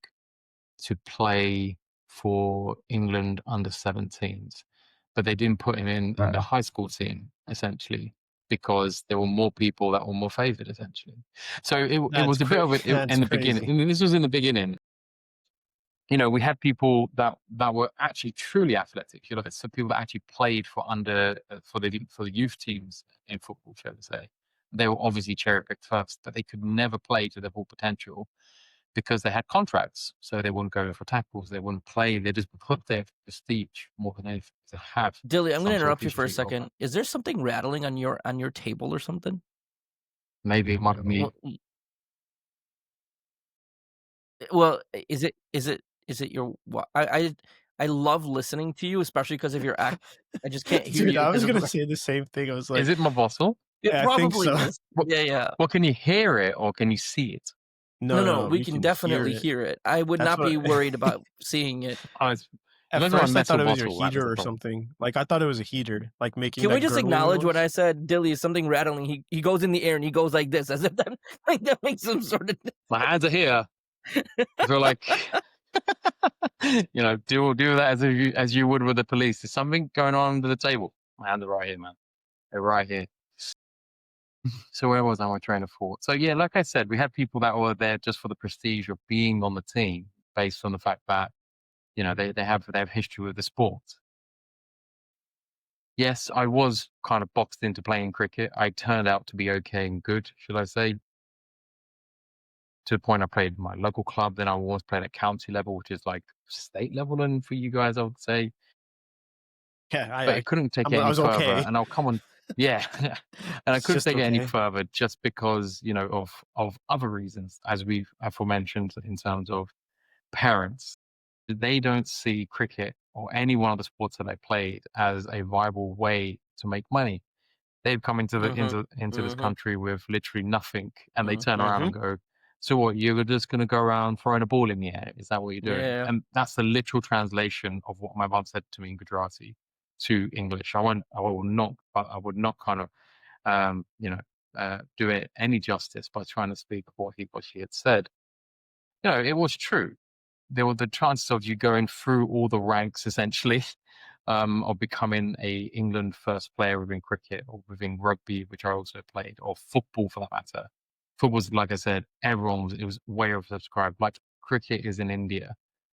C: to play for England under 17s, but they didn't put him in the high school team, essentially, because there were more people that were more favored, essentially. So it was a bit of it in the beginning. I mean, this was in the beginning. We had people that were actually truly athletic. So people that actually played for for the youth teams in football, shall we say. They were obviously cherry picked first, but they could never play to their full potential because they had contracts, so they wouldn't go for tackles, they wouldn't play, they just put their prestige more than anything to have
A: Dilly, I'm gonna
C: some sort of
A: interrupt you for a
C: history of that.
A: second. Is there something rattling on your table or something?
C: Maybe it might be me.
A: Well, well, is it your I love listening to you, especially because of your act. I just can't hear
B: Dude,
A: you
B: I
A: because
B: was
A: of
B: gonna
A: the
B: say the same thing. I was
C: Is
B: like,
C: it my bottle?
A: it
B: I think
A: probably
B: so.
A: is.
C: What
A: Yeah, yeah.
C: what can you hear it or can you see it?
A: No,
B: No,
A: no,
B: no,
A: we
B: we
A: can
B: can hear
A: definitely
B: it.
A: hear it. I would
B: That's
A: not be
B: what
A: worried about seeing it.
C: Oh,
B: at
C: depends on my
B: first I thought
C: metal
B: it was your
C: bottle, that was
B: heater
C: the
B: or
C: problem.
B: something. Like, I thought it was a heater, like, making
A: Can we
B: that
A: just
B: gurgling
A: acknowledge when
B: noise.
A: I said, "Dilly, is something rattling?" He goes in the air and he goes like this, as if that like that makes some sort of
C: My hands are here. I feel like do that as you would with the police. There's something going on under the table. My hands are right here, man. They're right here. So where was I? My train of thought. So yeah, like I said, we had people that were there just for the prestige of being on the team, based on the fact that they have history with the sport. Yes, I was kind of boxed into playing cricket. I turned out to be okay and good, should I say, to the point I played my local club. Then I was playing at county level, which is like state level, and for you guys, I would say,
B: Yeah,
C: but it couldn't take it
B: I
C: any
B: was
C: further.
B: okay.
C: And I'll come on, yeah, and I
B: It's
C: couldn't
B: just
C: take it any
B: okay.
C: further just because of other reasons, as we've aforementioned, in terms of parents. They don't see cricket or any one of the sports that I played as a viable way to make money. They've come into the
A: Mhm,
C: into this
A: mhm,
C: country with literally nothing, and they
A: mhm,
C: turn around and
B: Mhm.
C: go, "So what? You're just going to go around throwing a ball in the air? Is that what you're doing?"
A: yeah.
C: And that's the literal translation of what my mum said to me in Gujarati to English. I would not kind of do it any justice by trying to speak what she had said. It was true. There were the chances of you going through all the ranks essentially, of becoming a England first player within cricket or within rugby, which I also played, or football for that matter. Football's, like I said, it was way oversubscribed. Like cricket is in India.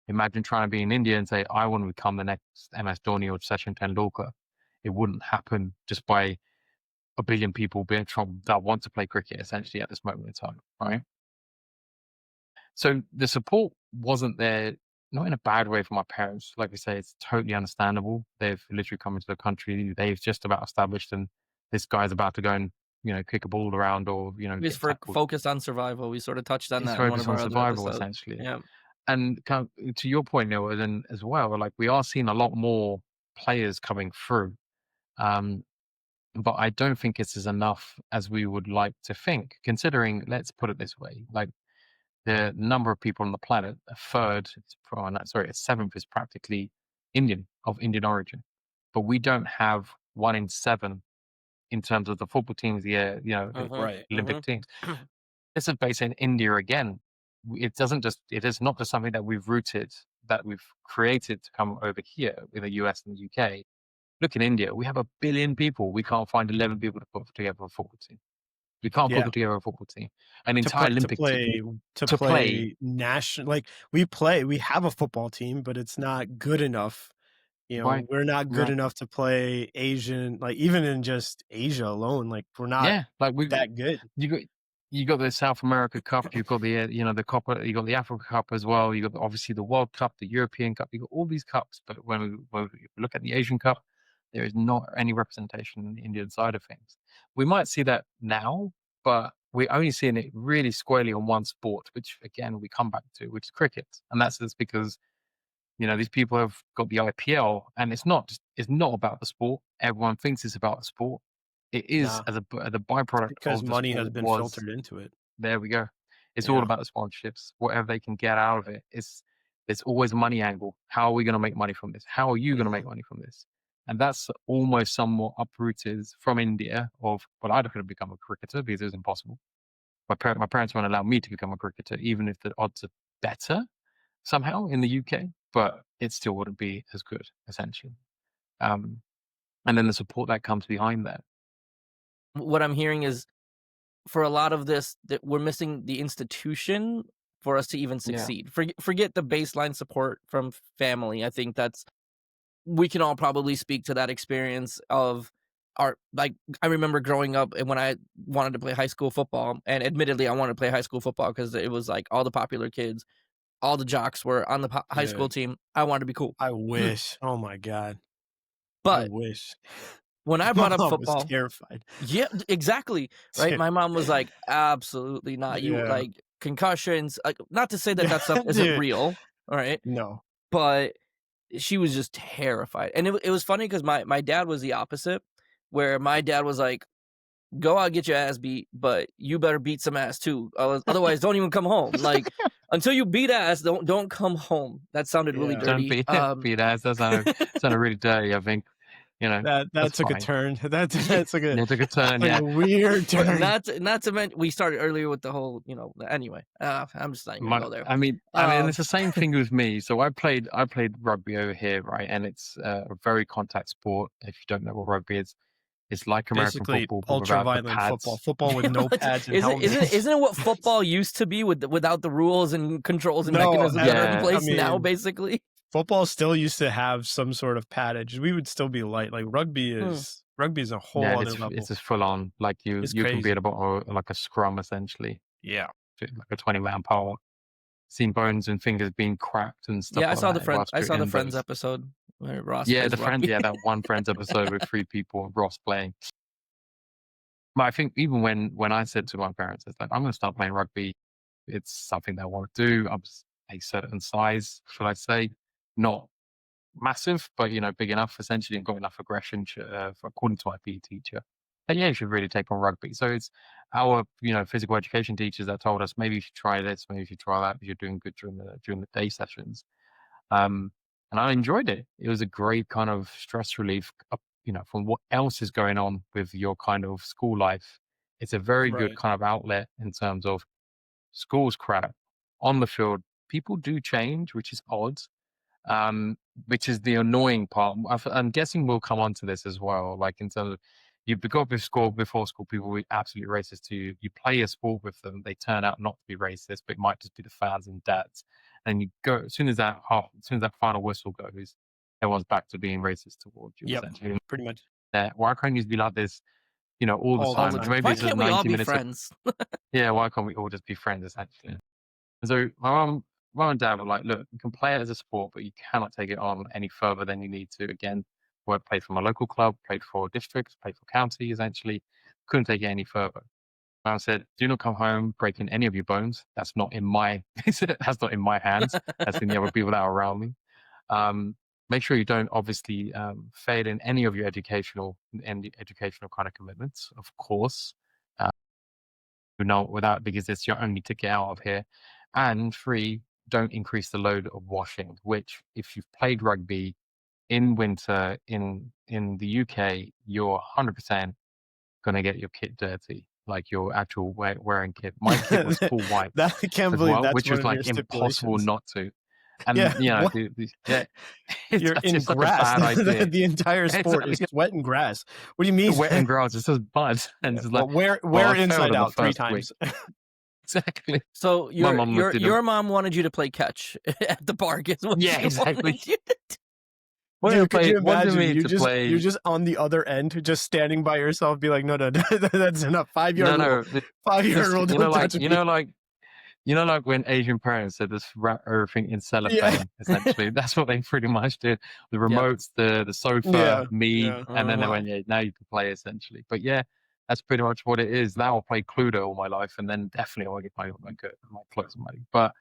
C: Imagine trying to be in India and say, I want to become the next MS Dhoni or Sachin Tendulkar. It wouldn't happen just by a billion people that want to play cricket essentially at this moment in time, right? So the support wasn't there, not in a bad way for my parents. Like I say, it's totally understandable. They've literally come into the country. They've just about established, and this guy's about to go and kick a ball around or
A: Just
C: get
A: for
C: tackled.
A: focused on survival. We sort of touched on
C: It's
A: that in one
C: focused
A: of
C: on
A: our other
C: survival
A: episodes.
C: essentially.
A: Yeah.
C: And to your point, Noah, then as well, like we are seeing a lot more players coming through. Um, but I don't think it's as enough as we would like to think, considering, let's put it this way, like the number of people on the planet, a seventh is practically of Indian origin. But we don't have 1 in 7 in terms of the football teams, the
A: Mhm,
B: Right.
C: Olympic
A: mhm.
C: teams. This is based in India again. It is not just something that we've created to come over here in the US and the UK. Look in India, we have 1 billion people. We can't find 11 people to put together a football team. We can't put
B: Yeah.
C: together a football team, an
B: To
C: entire
B: play to
C: Olympic team
B: play to
C: to play.
B: play national like, we have a football team, but it's not good enough.
C: Right,
B: We're not good
C: right.
B: enough to play Asian, like, even in just Asia alone, like, we're not
C: Yeah, like
B: that good.
C: you got you got the South America Cup, you've got the Copa, you got the Africa Cup as well, you got obviously the World Cup, the European Cup, you got all these cups. But when we look at the Asian Cup, there is not any representation in the Indian side of things. We might see that now, but we're only seeing it really squarely on one sport, which again we come back to, which is cricket, and that's just because these people have got the IPL, and it's not about the sport. Everyone thinks it's about the sport. It is
B: Nah,
C: as a
B: it's
C: byproduct
B: because
C: of the
B: money has
C: sport
B: been
C: was.
B: filtered into it.
C: There we go. It's all
B: Yeah.
C: about the sponsorships, whatever they can get out of it. It's always a money angle. How are we going to make money from this? How are you going to make
B: Mhm.
C: money from this? And that's almost somewhat uprooted from India. Well, I couldn't become a cricketer because it was impossible. My parents won't allow me to become a cricketer, even if the odds are better somehow in the UK, but it still wouldn't be as good, essentially. Um, and then the support that comes behind that.
A: What I'm hearing is for a lot of this that we're missing the institution for us to even
C: Yeah.
A: succeed. Forget the baseline support from family. I think that's we can all probably speak to that experience of like, I remember growing up and when I wanted to play high school football, and admittedly, I wanted to play high school football because it was, like, all the popular kids, all the jocks were on the high
B: Yeah.
A: school team. I wanted to be cool.
B: I wish. Oh my god. I
A: But
B: wish.
A: when I
B: My
A: brought up
B: mom was
A: football,
B: terrified.
A: yeah, exactly, right?
B: Dude,
A: My mom was like, "Absolutely not. You
B: yeah.
A: like, concussions," like, not to say that
B: Yeah,
A: that stuff isn't
B: dude.
A: real, alright?
B: No.
A: But she was just terrified, and it was funny because my dad was the opposite, where my dad was like, "Go out, get your ass beat, but you better beat some ass too, otherwise don't even come home, like, until you beat ass, don't come home." That sounded really
B: Yeah.
C: Don't
A: dirty,
C: be be that. That sounded really dirty. I think
B: That
C: that's
B: took a
C: fine.
B: turn. That
A: yeah,
B: took a
C: Yeah, it took a turn.
B: like
C: Yeah,
B: a weird
A: but
B: turn.
A: not to mention we started earlier with the whole, anyway, I'm just not even gonna
C: my.
A: go there.
C: I mean,
A: Um,
C: it's the same thing with me. So I played rugby over here, right? And it's a very contact sport. If you don't know what rugby is, it's like American
B: Basically,
C: football, but
B: ultra
C: without the
B: violent football.
C: pads.
B: Football with no
A: what
B: pads and
A: isn't
B: helmets.
A: isn't it what football used to be without the rules and controls and
B: No,
A: mechanisms that are in
C: Yeah,
B: I
A: place now,
B: mean,
A: basically?
B: football still used to have some sort of paddage. We would still be light. Like
A: Hmm.
B: rugby is a
C: yeah.
B: whole other
C: It's
B: level.
C: just full on. Like
B: It's
C: you can be
B: crazy.
C: at about like a scrum essentially,
B: Yeah.
C: like a 20-man power. Seen bones and fingers being cracked and stuff
A: Yeah,
C: like that whilst
A: I
C: you're
A: saw the
C: in
A: Friends
C: those.
A: episode where Ross
C: Yeah,
A: plays
C: the Friends.
A: rugby.
C: Yeah, that one Friends episode with 3 people and Ross playing. But I think even when I said to my parents, it's like I'm going to start playing rugby. It's something that I want to do. I'm a certain size, should I say, not massive, but big enough essentially, and got enough aggression, according to my PE teacher. And yeah, you should really take on rugby. So it's our physical education teachers that told us maybe you should try this, maybe you should try that, if you're doing good during the day sessions. Um, and I enjoyed it. It was a great kind of stress relief, from what else is going on with your kind of school life. It's a very good
B: Right.
C: kind of outlet in terms of school's crap on the field. People do change, which is odd, um, which is the annoying part. I'm guessing we'll come on to this as well. Like in terms of you go up with school before school, people will be absolutely racist to you. You play a sport with them, they turn out not to be racist, but it might just be the fans and dads. And you go as soon as that final whistle goes, everyone's back to being racist towards you.
B: Yep.
C: Essentially,
B: Pretty much
C: why can't you be like this? All the
B: all the
A: All the
C: time.
A: t
B: time.
C: Maybe
A: why
C: it's just
A: can't we all
C: 90
A: be
C: minutes of
A: friends?
C: yeah. Why can't we all just be friends? Essentially. So my mum and dad were like, look, you can play it as a sport, but you cannot take it on any further than you need to. Again, played for my local club, played for districts, played for county, essentially. Couldn't take it any further. I said, do not come home breaking any of your bones. That's not in my that's not in my hands. That's in the other people that are around me. Um, Make sure you don't obviously fail in any educational kind of commitments, of course. Uh, without because it's your only ticket out of here. And 3, don't increase the load of washing, which if you've played rugby in winter in the UK, you're 100% gonna get your kit dirty, like your actual wearing kit. My kit was full
B: That
C: wipes
B: I can't
C: as
B: believe
C: well,
B: that's
C: which
B: one
C: was
B: of your
C: like impossible
B: stipulations.
C: not to.
B: Yeah,
C: And
B: what?
C: yeah,
B: You're
C: that's
B: in
C: just such a
B: grass.
C: bad idea.
B: The entire
C: It's
B: sport is sweat and grass. What do you mean?
C: wet and grass. It's just mud, and
B: Yeah,
C: it's like,
B: well, wear
C: well, I
B: wear
C: failed
B: inside
C: on the
B: out 3
C: first week.
B: times.
C: Exactly.
A: So
C: My mum was didn't.
A: your mom wanted you to play catch at the park is what
C: Yeah,
A: she
C: exactly.
A: wanted you to
B: Dude, could you
C: Wanted
B: imagine?
C: me to
B: You're
C: play.
B: just on the other end, just standing by yourself, be like, "No, no, that's enough. 5 yard
C: No,
B: rule.
C: no,
B: 5 yard
C: just
B: rule, don't touch me."
C: like when Asian parents said just wrap everything in
B: Yeah.
C: cellophane. Essentially, that's what they pretty much did. The
A: Yep.
C: remotes, the sofa,
B: Yeah,
C: me,
B: yeah.
C: and then they
A: Uh-huh.
C: went, yeah, now you can play essentially. But yeah, that's pretty much what it is. Now I'll play Cluedo all my life, and then definitely I'll get my clothes money. But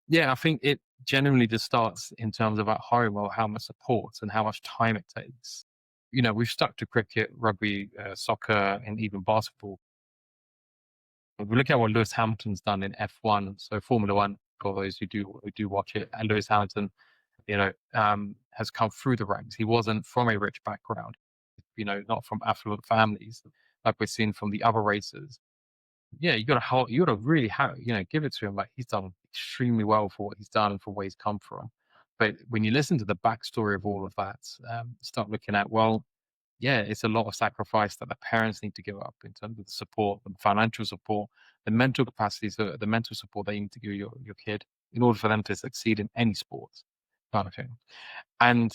C: yeah, I think it genuinely just starts in terms of at home or how much support and how much time it takes. We've stuck to cricket, rugby, soccer, and even basketball. If we look at what Lewis Hamilton's done in F1, so Formula One, for those who do watch it, and Lewis Hamilton, has come through the ranks. He wasn't from a rich background, not from affluent families, like we're seeing from the other racers. Yeah, you gotta really give it to him. Like he's done extremely well for what he's done, for where he's come from. But when you listen to the backstory of all of that, start looking at, well, yeah, it's a lot of sacrifice that the parents need to give up in terms of the support, the financial support, the mental capacities, the mental support they need to give your kid in order for them to succeed in any sports kind of thing. And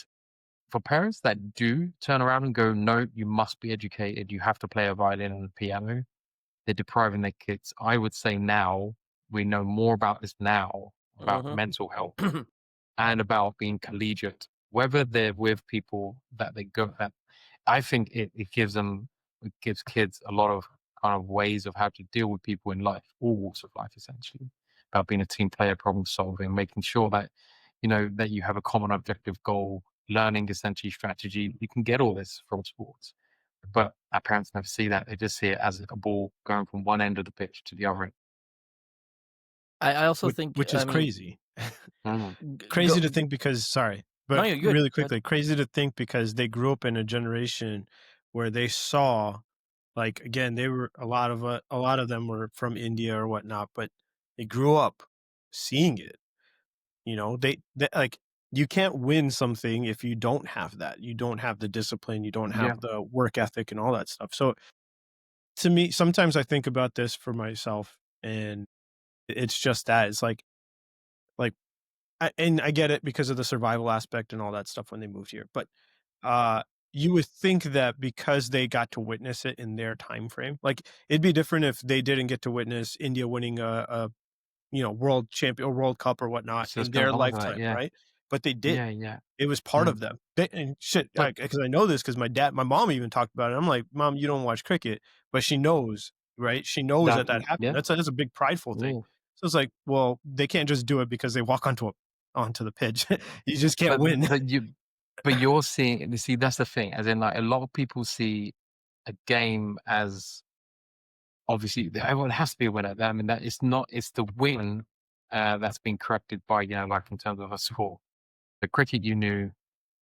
C: for parents that do turn around and go, no, you must be educated. You have to play a violin and a piano. They're depriving their kids. I would say now we know more about this now about
A: Mhm.
C: mental health and about being collegiate, whether they're with people that they go that I think it gives kids a lot of kind of ways of how to deal with people in life, all walks of life essentially. About being a team player, problem solving, making sure that that you have a common objective goal, learning essentially strategy. You can get all this from sports. But our parents never see that. They just see it as a ball going from one end of the pitch to the other end.
A: I also think,
B: which is
A: I mean,
B: crazy.
C: Mm.
B: Crazy to
A: go
B: think because sorry,
A: no,
B: but
A: you're good.
B: really
A: Go ahead.
B: quickly, crazy to think because they grew up in a generation where they saw, like, again, they were a lot of them were from India or whatnot, but they grew up seeing it. They like, you can't win something if you don't have that. You don't have the discipline, you don't
C: Yeah.
B: have the work ethic and all that stuff. So to me, sometimes I think about this for myself, and it's just that it's like and I get it because of the survival aspect and all that stuff when they moved here. But uh, you would think that because they got to witness it in their time frame, like it'd be different if they didn't get to witness India winning a world champion or World Cup or whatnot
C: So it's
B: in
C: gonna
B: their
C: come on to that.
B: lifetime,
C: Yeah.
B: right? But they did.
C: Yeah. Yeah.
B: It was part
C: Mm.
B: of them. And shit,
C: But
B: because I know this because my mom even talked about it. I'm like, Mom, you don't watch cricket, but she knows, right? She knows
C: that,
B: that that happened.
C: yeah.
B: That's a big prideful thing.
C: Yeah.
B: So it's like, well, they can't just do it because they walk onto the pitch. You just can't
C: But
B: win.
C: but you but you're seeing, you see, that's the thing. As in, like, a lot of people see a game as obviously everyone has to be a winner. I mean, that it's not. It's the win that's been corrected by like in terms of a score. The cricket, you knew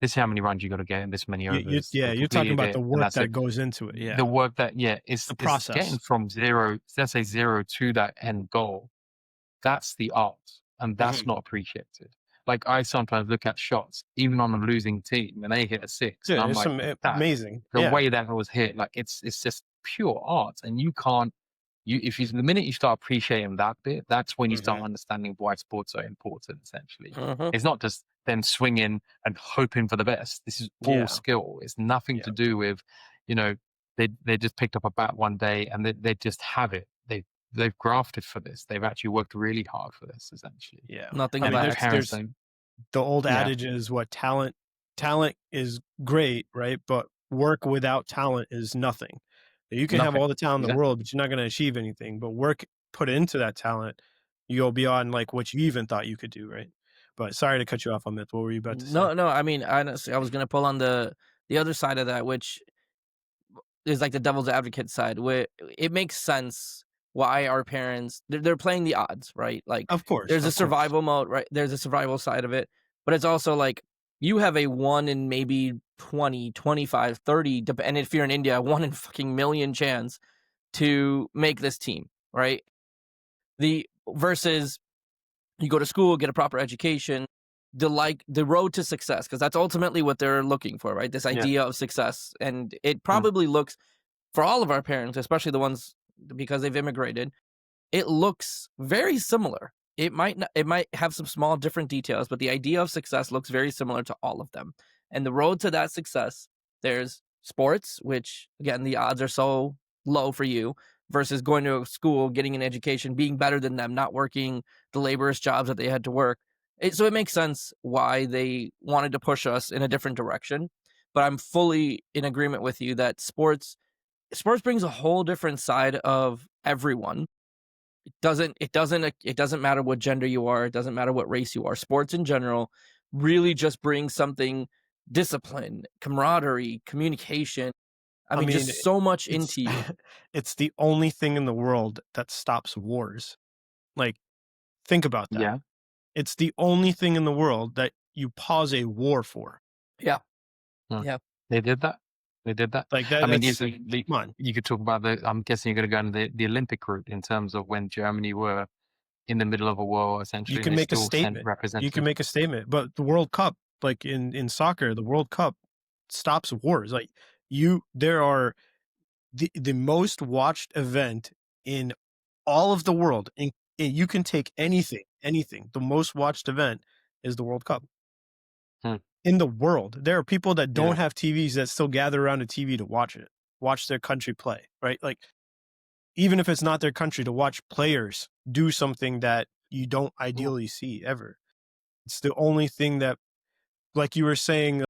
C: this is how many runs you got to get in this many overs.
B: Yeah,
C: They
B: you're talking
C: completed
B: about
C: it,
B: the
C: and
B: work
C: that's
B: that
C: it.
B: goes into it.
C: The
B: Yeah,
C: work that
B: the
C: it's
B: process.
C: getting from zero, let's say zero to that end goal. That's the art, and that's
B: Mhm.
C: not appreciated. Like, I sometimes look at shots, even on a losing team, and they hit a six, and
B: Dude,
C: I'm
B: it's
C: like,
B: some
C: that
B: amazing.
C: the
B: Yeah.
C: way that it was hit, like it's just pure art, and you can't. The minute you start appreciating that bit, that's when you start
B: Mhm.
C: understanding why sports are important. Essentially,
A: Mhm.
C: it's not just them swinging and hoping for the best. This is all
B: Yeah.
C: skill. It's nothing to
B: Yeah.
C: do with, you know, they just picked up a bat one day and they just have it. They've grafted for this. They've actually worked really hard for this, essentially.
B: Yeah.
A: Nothing
B: I
A: is
C: And
A: by
B: mean,
C: that parents
A: accident.
B: there's
C: don't.
B: the old
C: Yeah,
B: adage is what talent is great, right? But work without talent is nothing. You can have
C: nothing.
B: all the talent in the
C: Exactly.
B: world, but you're not going to achieve anything. But work put into that talent, you go beyond like what you even thought you could do, right? But sorry to cut you off on that. What were you about to say?
A: No, no, I mean, honestly, I was gonna pull on the other side of that, which is like the devil's advocate side, where it makes sense why our parents they're playing the odds, right? Like,
B: Of course,
A: there's a
B: of course.
A: survival mode, right? There's a survival side of it, but it's also like you have a 1 in maybe 20, 25, 30, and if you're in India, a 1 in fucking million chance to make this team, right? The versus you go to school, get a proper education, the road to success, because that's ultimately what they're looking for, right? This
C: Yeah.
A: idea of success, and it
C: Mm.
A: probably looks for all of our parents, especially the ones because they've immigrated, it looks very similar. It might have some small different details, but the idea of success looks very similar to all of them. And the road to that success, there's sports, which again the odds are so low for you versus going to a school, getting an education, being better than them, not working the laborious jobs that they had to work. So it makes sense why they wanted to push us in a different direction. But I'm fully in agreement with you that sports brings a whole different side of everyone. It doesn't matter what gender you are, it doesn't matter what race you are. Sports in general really just brings something, discipline, camaraderie, communication. I
B: I
A: mean,
B: mean,
A: just so much
B: it's
A: into you.
B: it's the only thing in the world that stops wars. Like, think about that.
C: Yeah.
B: It's the only thing in the world that you pause a war for.
A: Yeah,
C: Mm.
A: yeah.
C: They did that. They did that.
B: Like
C: I mean,
B: that's come on.
C: you could talk about I'm guessing you're going to go into the Olympic route in terms of when Germany were in the middle of a war,
B: You
C: essentially, and
B: can
C: they
B: make a
C: still sent
B: statement. You can
C: representatives.
B: make a statement, but the World Cup, like in soccer, the World Cup stops wars. Like, there are the most watched event in all of the world. And you can take anything. The most watched event is the World Cup.
C: Hmm.
B: in the world. There are people that
C: Yeah.
B: don't have TVs that still gather around a TV to watch their country play, right? Like, even if it's not their country, to watch players do something that you don't
C: Yeah.
B: ideally see ever. It's the only thing that, like you were saying,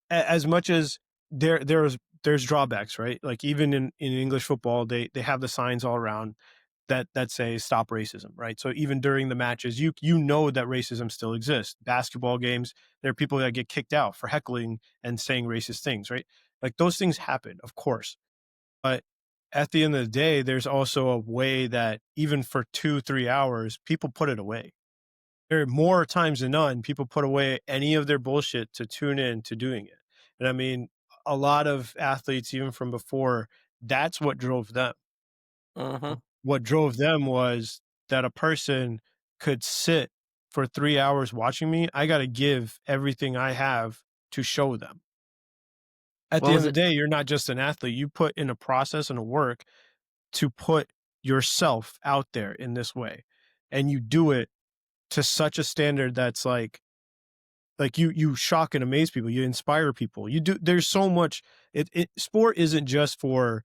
B: as much as there's drawbacks, right? Like, even in English football, they have the signs all around that say stop racism, right? So even during the matches, you know that racism still exists. Basketball games, there are people that get kicked out for heckling and saying racist things, right? Like, those things happen, of course. But at the end of the day, there's also a way that even for 2-3 hours, people put it away. There are more times than none, people put away any of their bullshit to tune in to doing it. And I mean, a lot of athletes, even from before, that's what drove them.
A: Mhm.
B: What drove them was that a person could sit for 3 hours watching me. I got to give everything I have to show them. At
A: What
B: the end
A: was
B: of the
A: it?
B: day, you're not just an athlete. You put in a process and a work to put yourself out there in this way. And you do it to such a standard that's like you shock and amaze people, you inspire people, you do. There's so much. Sport isn't just for,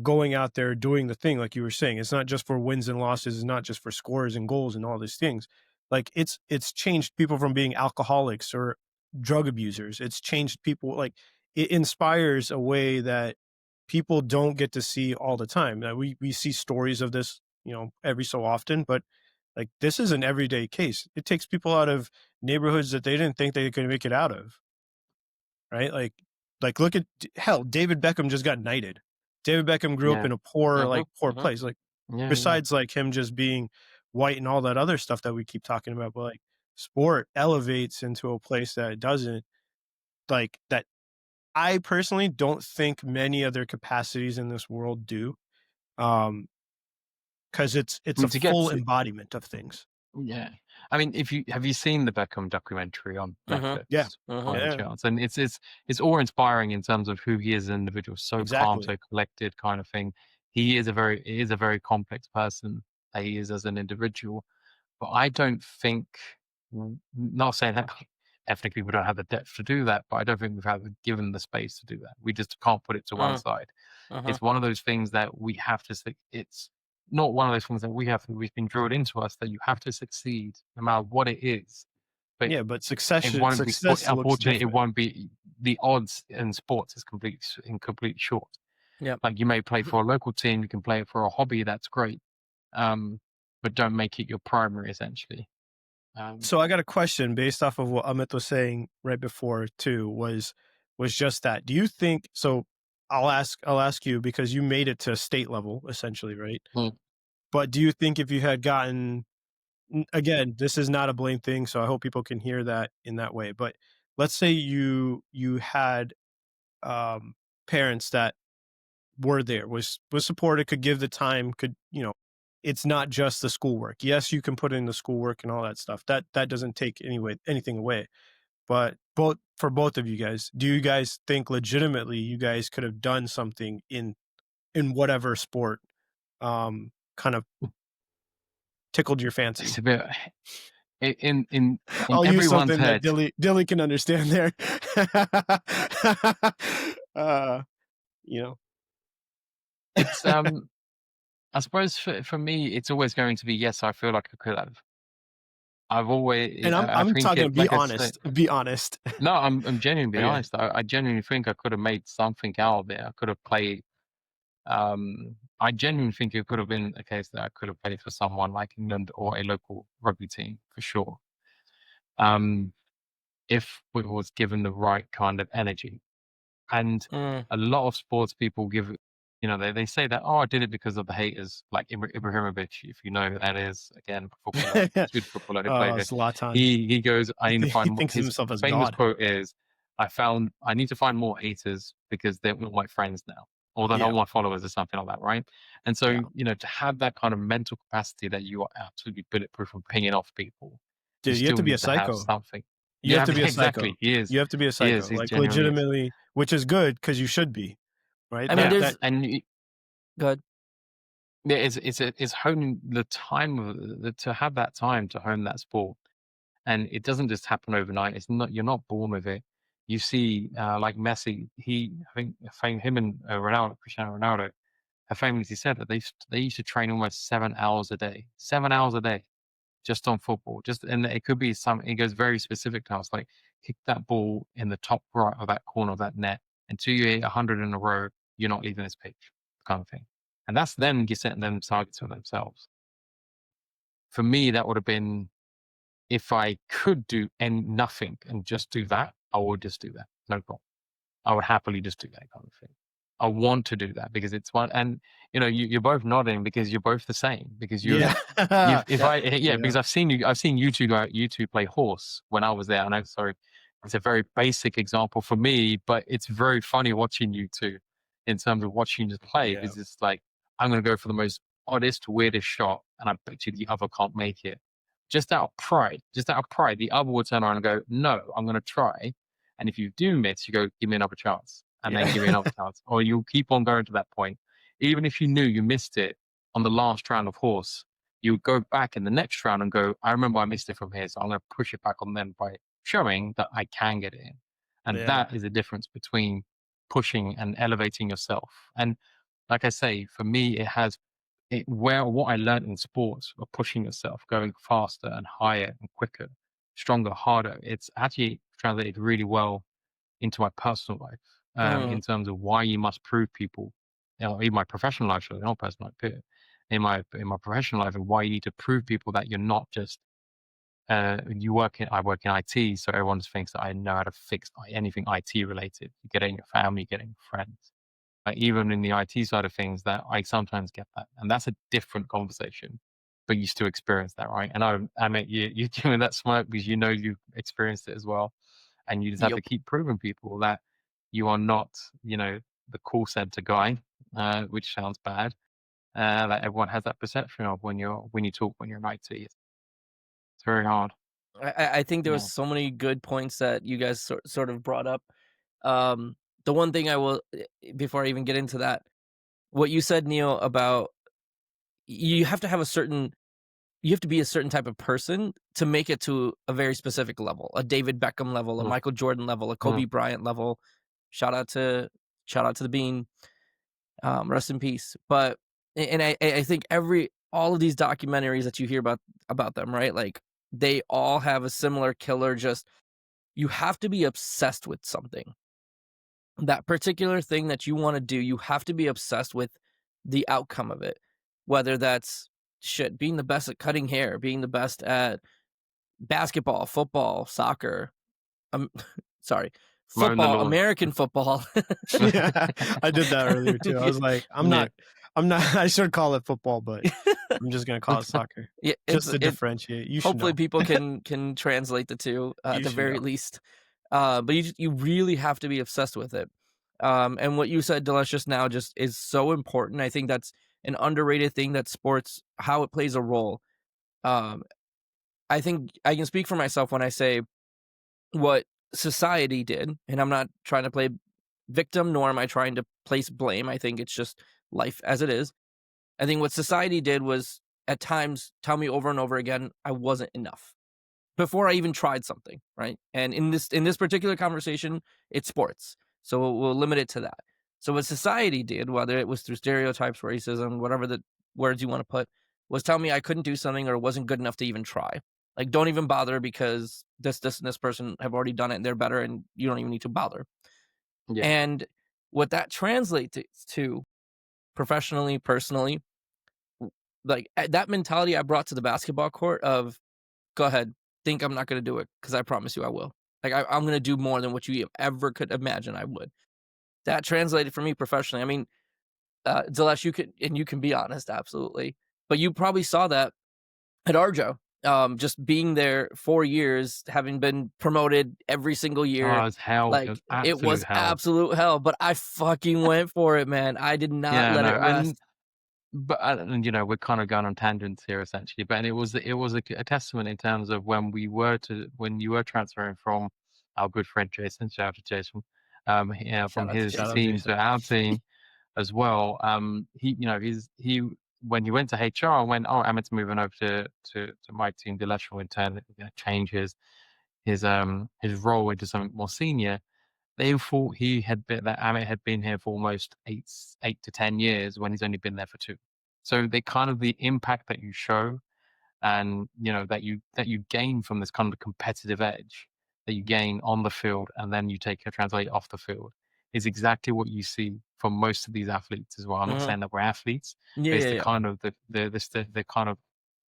B: going out there doing the thing, like you were saying. It's not just for wins and losses. It's not just for scores and goals and all these things. Like, it's changed people from being alcoholics or drug abusers. It's changed people. Like, it inspires a way that people don't get to see all the time. Now, we see stories of this, every so often, but like, this is an everyday case. It takes people out of neighborhoods that they didn't think they could make it out of, right? Like, look at, hell, David Beckham just got knighted. David Beckham grew up
C: Yeah.
B: in a poor,
A: Mhm,
B: like, poor
A: mhm.
B: place. Like,
C: Yeah. Yeah.
B: besides like him just being white and all that other stuff that we keep talking about, but like, sport elevates into a place that it doesn't, like, that I personally don't think many other capacities in this world do. Um, because
C: I
B: it's a
C: mean, to get
B: full
C: to,
B: embodiment of things.
C: yeah. I mean, if you have you seen the Beckham documentary on
A: Mhm,
B: Yeah.
C: Netflix by
A: mhm.
C: any
B: Yeah.
C: chance? And it's awe inspiring in terms of who he is as an individual. So calm,
B: Exactly.
C: so collected, kind of thing. He is a very complex person. He is as an individual. But I don't think, not saying that ethnic people don't have the depth to do that, but I don't think we've had given the space to do that. We just can't put it to one
A: Mm,
C: side.
A: mhm.
C: It's one of those things that we have to. It's not one of those things that we have. We've been drilled into us that you have to succeed no matter what it is. But
B: Yeah, but
C: it won't be.
B: success looks
C: Unfortunately, it
B: different.
C: won't be. The odds in sports is complete short.
A: Yep.
C: Like, you may play for a local team, you can play it for a hobby. That's great, but don't make it your primary. Essentially, um,
B: So I got a question based off of what Amit was saying right before too, was just that. Do you think so? I'll ask you, because you made it to state level essentially, right?
C: mm,
B: But do you think if you had gotten, again, this is not a blame thing, so I hope people can hear that in that way. But let's say you had um parents that were there, was supported, could give the time, could, it's not just the schoolwork. Yes, you can put in the schoolwork and all that stuff. That doesn't take anything away. But both of you guys, do you guys think legitimately you guys could have done something in whatever sport kind of tickled your
C: it's
B: fancy?
C: a bit in
B: I'll use
C: everyone's
B: something that
C: head.
B: Dilly can understand there. uh, you know.
C: It's I suppose for me, it's always going to be yes. I feel like I could have. I've always
B: And
C: I
B: I'm
C: think
B: talking to
C: it
B: be
C: like I said.
B: honest. Be honest.
C: No, I'm genuinely
B: Okay.
C: honest. I genuinely think I could have made something out of it. I could have played. I genuinely think it could have been a case that I could have played for someone like England or a local rugby team for sure. Um, if we was given the right kind of energy. And
A: Mm.
C: a lot of sports people they say that, oh, I did it because of the haters, like Ibrahimovic, if you know who that is, again, footballer, Swedish footballer who played it.
B: Zlatan.
C: He goes, I need to
B: He
C: find more.
B: thinks of
C: His
B: himself as
C: famous
B: God.
C: quote is, I need to find more haters because they're all my friends now, or they're not
B: Yeah.
C: all my followers or something like that, right? And so,
B: Yeah.
C: to have that kind of mental capacity that you are absolutely bulletproof from pinging off people, you
B: Dude, you have
C: still
B: to be a
C: need to have
B: psycho.
C: something.
B: You have
C: Yeah,
B: to be a
C: exactly.
B: psycho.
C: He is.
B: You have to be a
C: He is.
B: psycho.
C: He
B: Like,
C: genuinely is.
B: legitimately, which is good because you should be, right?
A: I mean,
C: Yeah,
B: That
A: there's
C: and
A: good.
C: yeah, it's honing the time to have that time to hone that sport. and it doesn't just happen overnight. It's not, you're not born with it. You see, like Messi, him and Ronaldo, Cristiano Ronaldo, have famously said that they used to train almost 7 hours a day, 7 hours a day, just on football. Just, and it could be some. It goes very specific tasks, like kick that ball in the top right of that corner of that net until you hit 100 in a row. You're not leaving this pitch, kind of thing. And that's them setting them targets for themselves. For me, that would have been, if I could do nothing and just do that, I would just do that. No problem. I would happily just do that kind of thing. I want to do that because it's one, and you're both nodding because you're both the same. Because
B: Yeah.
C: yeah,
B: Yeah.
C: because I've seen you two play horse when I was there. And I'm sorry, it's a very basic example for me, but it's very funny watching you two in terms of watching you play.
B: Yeah.
C: Because it's like, I'm going to go for the most oddest, weirdest shot, and I bet you the other can't make it. Just out of pride, the other will turn around and go, "No, I'm going to try." And if you do miss, you go, "Give me another chance," and then
B: Yeah.
C: give me another chance, or you'll keep on going to that point, even if you knew you missed it on the last round of horse. You go back in the next round and go, "I remember I missed it from here, so I'm going to push it back on them by showing that I can get it in." And
B: Yeah.
C: that is the difference between pushing and elevating yourself. And like I say, for me, what I learned in sports of pushing yourself, going faster and higher and quicker, stronger, harder. It's actually translated really well into my personal life,
A: Mm,
C: in terms of why you must prove people, in my professional life, so not personal life, but in my professional life, and why you need to prove people that you're not just, I work in IT, so everyone just thinks that I know how to fix anything IT related. You get it in your family, you get it in your friends. Like, even in the IT side of things, that I sometimes get that, and that's a different conversation. But you still experience that, right? And I mean, you give me that smirk because you've experienced it as well, and you just have to
A: yep.
C: keep proving people that you are not, the call center guy, which sounds bad. That everyone has that perception of when you talk when you're in IT. It's very hard.
A: I think there was
C: Yeah.
A: so many good points that you guys sort of brought up. Um, the one thing I will, before I even get into that, what you said, Neil, about you have to have you have to be a certain type of person to make it to a very specific level, a David Beckham level, a
C: Mm,
A: Michael Jordan level, a
C: mm.
A: Kobe Bryant level. Shout out to shout out to the Bean. Rest in peace. But and I think all of these documentaries that you hear about them, right? Like they all have a similar killer. Just you have to be obsessed with something. That particular thing that you want to do, you have to be obsessed with the outcome of it. Whether that's shit, being the best at cutting hair, being the best at basketball, football, soccer. Um, sorry,
C: Mowing the
A: football,
C: lawn.
A: American football.
B: Yeah. I did that earlier too. I
A: Yeah.
B: was like,
C: Yeah.
B: I'm not I should call it football, but I'm just gonna call it soccer.
A: Yeah,
B: Just to
A: it
B: differentiate. You should
A: hopefully
B: know.
A: people can translate the 2, at
B: You
A: the
B: should
A: very
B: know.
A: least. But you really have to be obsessed with it. And what you said, Delesh, just now just is so important. I think that's an underrated thing that sports how it plays a role. Um, I think I can speak for myself when I say what society did, and I'm not trying to play victim, nor am I trying to place blame. I think it's just life as it is. I think what society did was at times tell me over and over again I wasn't enough before I even tried something, right? And in this particular conversation, it's sports. So we'll limit it to that. So what society did, whether it was through stereotypes, racism, whatever the words you want to put, was tell me I couldn't do something or wasn't good enough to even try. Like don't even bother because this and this person have already done it and they're better and you don't even need to bother.
C: Yeah.
A: And what that translates to professionally, personally, like that mentality I brought to the basketball court of go ahead, think I'm not gonna do it because I promise you I will. Like I'm gonna do more than what you ever could imagine I would. That translated for me professionally. I mean, Zalesh, you can be honest, absolutely. But you probably saw that at Arjo. Just being there 4 years, having been promoted every single
C: Oh, it
A: year,
C: was hell. It
A: like
C: was
A: it
C: absolute
A: was
C: hell.
A: absolute hell. But I fucking went for it, man. I did not
C: Yeah,
A: let it
C: no, and
A: rest.
C: but we're kind of going on tangents here essentially. But it was a testament in terms of when you were transferring from our good friend Jason, shout out to Jason,
A: Shout
C: from
A: out to
C: his
B: Shout out
A: Jason.
C: team
B: Jason.
C: to our team as well. He when he went to HR and went, "Oh, Emmett's moving over to my team, the electrical intern, going to change his role into something more senior." They thought he had been that Amit had been here for almost 8 to 10 years when he's only been there for 2. So they kind of the impact that you show and, that you gain from this kind of competitive edge that you gain on the field and then you take a translate off the field is exactly what you see from most of these athletes as well. I'm not
A: Mhm.
C: saying that we're athletes,
A: Yeah,
C: but it's
A: yeah,
C: the
A: yeah.
C: kind of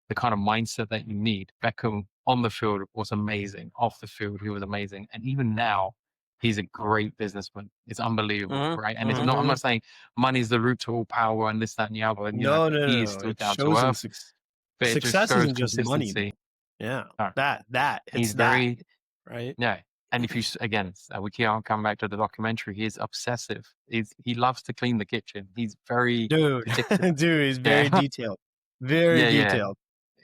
C: the kind of mindset that you need. Beckham on the field was amazing. Off the field, he was amazing. And even now, he's a great businessman. It's unbelievable,
A: Mhm,
C: right? And it's
A: mhm.
C: not, I'm
B: Mhm.
C: not saying money is the root to all power and this, that, and the other. And,
B: No, no,
C: he
B: no,
C: is
B: no.
C: still
B: It
C: down to
B: shows in
C: earth, but it just
B: success
C: shows
B: isn't just money,
C: consistency.
B: man. Yeah,
C: No,
B: it's
C: he's
B: that,
C: very,
B: right?
C: yeah. And if you, again, we can't come back to the documentary, he is obsessive. He loves to clean the kitchen. He's very
B: Dude,
C: particular.
B: dude, he's very
C: Yeah.
B: detailed. Very
C: Yeah. Yeah.
B: detailed.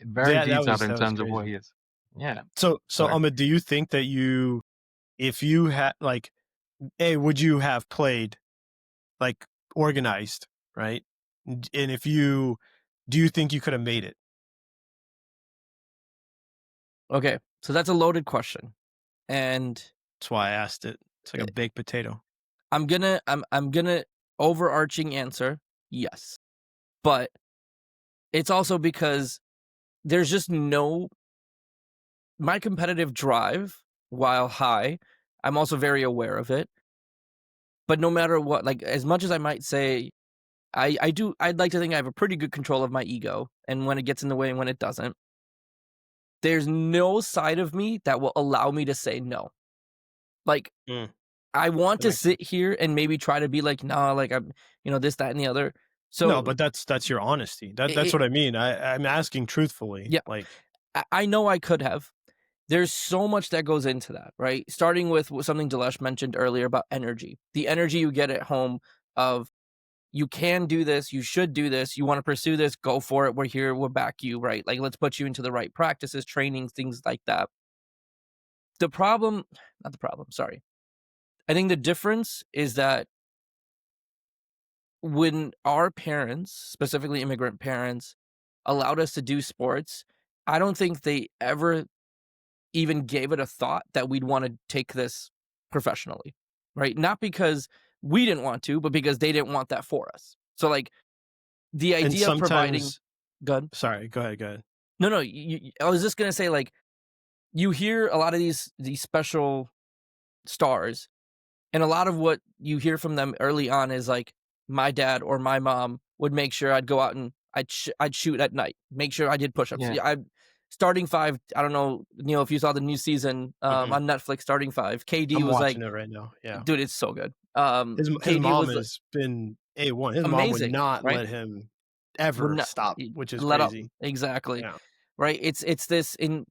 C: Very detailed in
B: That was
C: terms of what
B: crazy.
C: he is. Yeah.
B: So,
C: So,
B: Do you think that if you had like, would you have played like organized, right? And if you, do you think you could have made it?
A: Okay, so that's a loaded question, and
B: That's why I asked it. It's like a baked potato.
A: I'm gonna overarching answer, yes. But it's also because there's just no my competitive drive, while high, I'm also very aware of it. But no matter what, like as much as I might say I'd like to think I have a pretty good control of my ego and when it gets in the way and when it doesn't. There's no side of me that will allow me to say no. Like
B: Mm,
A: I want
B: that
A: to
B: makes sense.
A: sit here and maybe try to be like, nah, like I'm, this, that, and the other.
B: No,
A: So
B: but that's your honesty. That's
A: it,
B: what I mean. I'm asking truthfully.
A: yeah,
B: Like,
A: I know I could have. There's so much that goes into that, right? Starting with something Delesh mentioned earlier about energy. The energy you get at home of you can do this, you should do this, you want to pursue this, go for it. We're here, we'll back you, right? Like let's put you into the right practices, trainings, things like that. The problem, not the problem, sorry. I think the difference is that when our parents, specifically immigrant parents, allowed us to do sports, I don't think they ever even gave it a thought that we'd want to take this professionally, right? Not because we didn't want to, but because they didn't want that for us. So, like, the
B: and
A: idea of providing
B: sometimes,
A: good.
B: sorry, go ahead, go ahead.
A: No, no, I was just gonna say, like, you hear a lot of these special stars. And a lot of what you hear from them early on is like, my dad or my mom would make sure I'd go out and I'd shoot at night, make sure I did push-ups.
C: yeah,
A: Yeah, I starting 5, I don't know, Neil, if you saw the new season,
B: Hmm.
A: on Netflix, Starting 5, KD
B: I'm
A: was like
B: watching it right now. Yeah,
A: dude, it's so good.
B: his
A: KD
B: mom
A: was
B: has been A1. His mom would
A: amazing,
B: not
A: right?
B: let him
A: Would
B: ever
A: not
B: stop, which is
A: let up.
B: crazy.
A: Exactly,
B: Yeah,
A: right? It's this in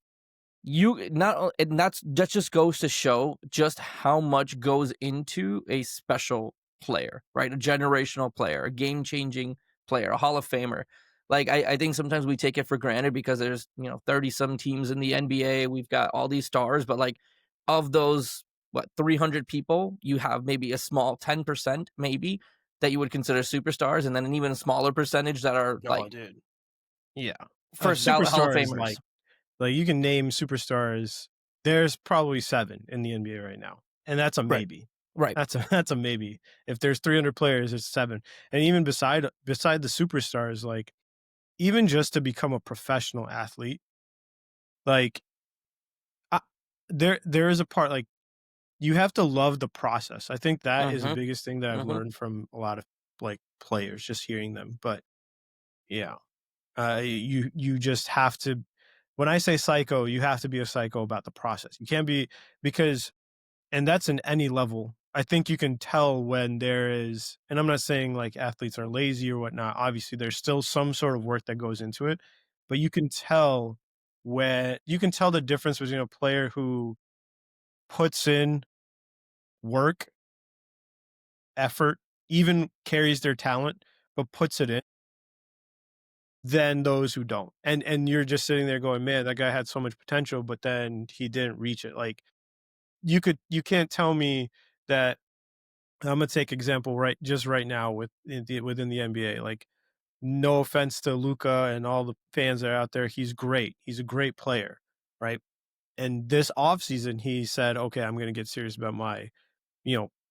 A: you not o and that just goes to show just how much goes into a special player, right? A generational player, a game-changing player, a Hall of Famer. Like, I think sometimes we take it for granted because there's, 30 some teams in the NBA, we've got all these stars, but, like, of those, 300 people, you have maybe a small 10% maybe that you would consider superstars, and then an even smaller percentage that are,
B: oh,
A: like,
B: dude, yeah.
A: first ballot Hall of
B: Superstars
A: Famers.
B: like you can name superstars. There's probably 7 in the NBA right now, and that's a
A: Right,
B: maybe.
A: right.
B: That's a maybe. If there's 300 players, it's 7. And even beside the superstars, like even just to become a professional athlete, like I, there is a part like you have to love the process. I think that is the
A: Mhm,
B: biggest thing that I've
A: mhm.
B: learned from a lot of like players, just hearing them. But yeah, you just have to. When I say psycho, you have to be a psycho about the process. You can't be because, and that's in any level. I think you can tell when there is, and I'm not saying like athletes are lazy or whatnot. Obviously, there's still some sort of work that goes into it, but you can tell the difference between a player who puts in work, effort, even carries their talent, but puts it in than those who don't. And you're just sitting there going, man, that guy had so much potential, but then he didn't reach it. Like you can't tell me that I'm gonna take example right now within the NBA. Like no offense to Luca and all the fans that are out there, he's great. He's a great player, right? And this offseason, he said, "Okay, I'm gonna get serious about my,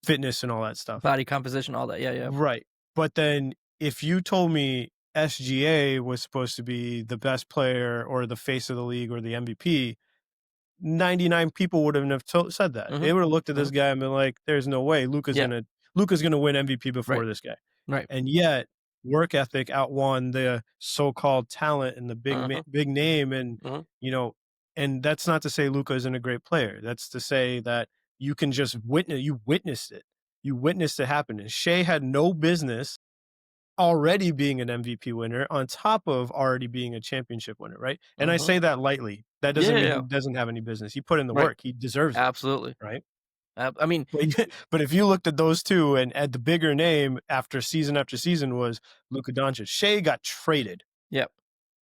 B: fitness and all that stuff."
A: Body composition, all that. Yeah, yeah.
B: Right. But then if you told me SGA was supposed to be the best player or the face of the league or the MVP, 99 people wouldn't have said that.
A: Mhm.
B: They would have looked at this
A: Mhm.
B: guy and been like, "There's no way
A: Yeah.
B: Luca's gonna win MVP
A: Right.
B: before this guy."
A: Right.
B: And yet, work ethic outwon the so-called talent and the
A: Mhm.
B: big name, and
A: Mhm.
B: you know, and that's not to say Luca isn't a great player. That's to say that you can just witnessed it. You witnessed it happen. And Shea had no business already being an MVP winner on top of already being a championship winner, right? And I
A: Mhm.
B: say that lightly. That
A: Yeah,
B: doesn't
A: yeah,
B: mean he
A: yeah.
B: doesn't have any business. He put in the
A: Right.
B: work. He deserves it,
A: Absolutely.
B: right?
A: I mean,
B: But but if you looked at those two and at the bigger name after season was Luka Doncic. Shea got traded.
A: yeah. Yeah.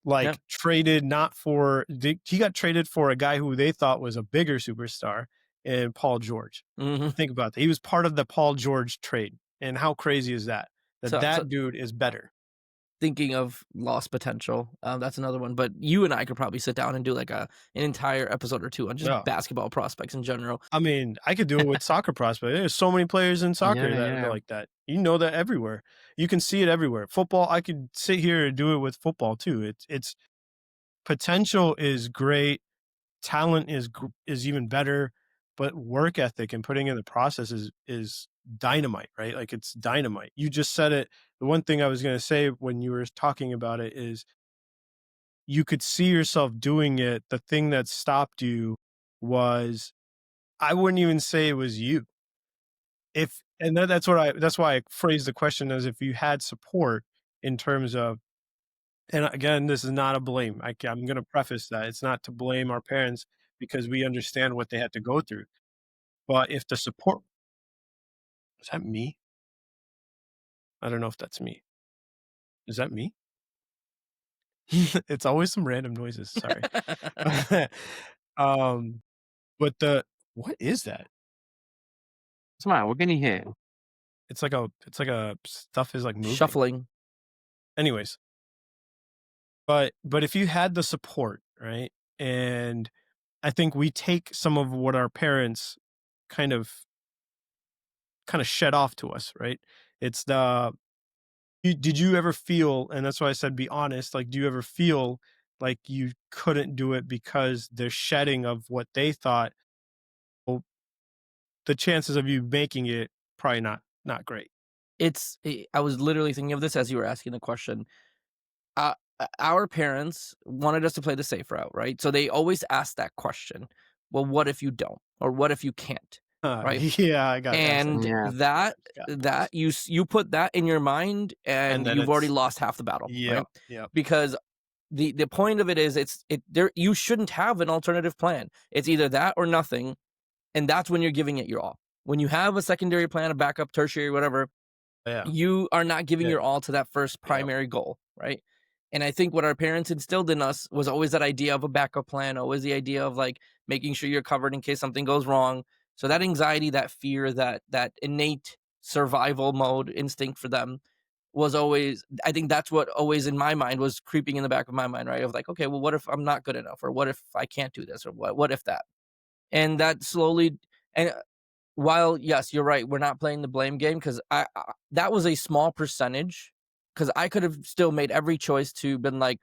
B: Like traded not for he got traded for a guy who they thought was a bigger superstar and Paul George.
A: Mhm.
B: Think about that. He was part of the Paul George trade. And how crazy is that? That
A: So
B: that dude is better.
A: thinking of lost potential, that's another one, but you and I could probably sit down and do, like, an entire episode or 2 on just
B: Yeah.
A: basketball prospects in general.
B: I mean, I could do it with soccer prospects. There's so many players in soccer
C: Yeah,
B: that are
C: yeah.
B: like that. You know that everywhere. You can see it everywhere. Football, I could sit here and do it with football too. It's potential is great. Talent is even better, but work ethic and putting in the process is dynamite, right? Like it's dynamite. You just said it. The one thing I was going to say when you were talking about it is you could see yourself doing it. The thing that stopped you was I wouldn't even say it was you. If and that's why I phrased the question as if you had support in terms of, and again, this is not a blame. I'm going to preface that it's not to blame our parents because we understand what they had to go through. But if the support, is that me? I don't know if that's me. Is that me? It's always some random noises. Sorry. um, but what is that?
C: What's the matter? What can you hear?
B: It's like a stuff is like moving.
A: Shuffling.
B: Anyways, but if you had the support, right? And I think we take some of what our parents kind of shed off to us, right? It's the did you ever feel, and that's why I said be honest, like do you ever feel like you couldn't do it because the shedding of what they thought, well, the chances of you making it probably not great.
A: I was literally thinking of this as you were asking the question. Our parents wanted us to play the safe route, right? So they always ask that question. Well, what if you don't? Or what if you can't? Right?
B: Yeah, I got asked that
A: And
B: too.
C: Yeah.
A: that you put that in your mind
B: And
A: and
B: then
A: you've already
B: it's
A: lost half the battle,
B: yeah,
A: right?
B: yeah,
A: Because the point of it is it there you shouldn't have an alternative plan. It's either that or nothing, and that's when you're giving it your all. When you have a secondary plan, a backup, tertiary, whatever,
B: yeah,
A: you are not giving
B: yeah,
A: your all to that first
B: yeah,
A: primary goal, right? And I think what our parents instilled in us was always that idea of a backup plan, always the idea of like making sure you're covered in case something goes wrong. So that anxiety, that fear, that innate survival mode instinct for them was always, I think that's what always in my mind was creeping in the back of my mind, right? Of like, okay, well, what if I'm not good enough? Or what if I can't do this? Or what if that? And that slowly, and while yes, you're right, we're not playing the blame game because I that was a small percentage because I could have still made every choice to been like,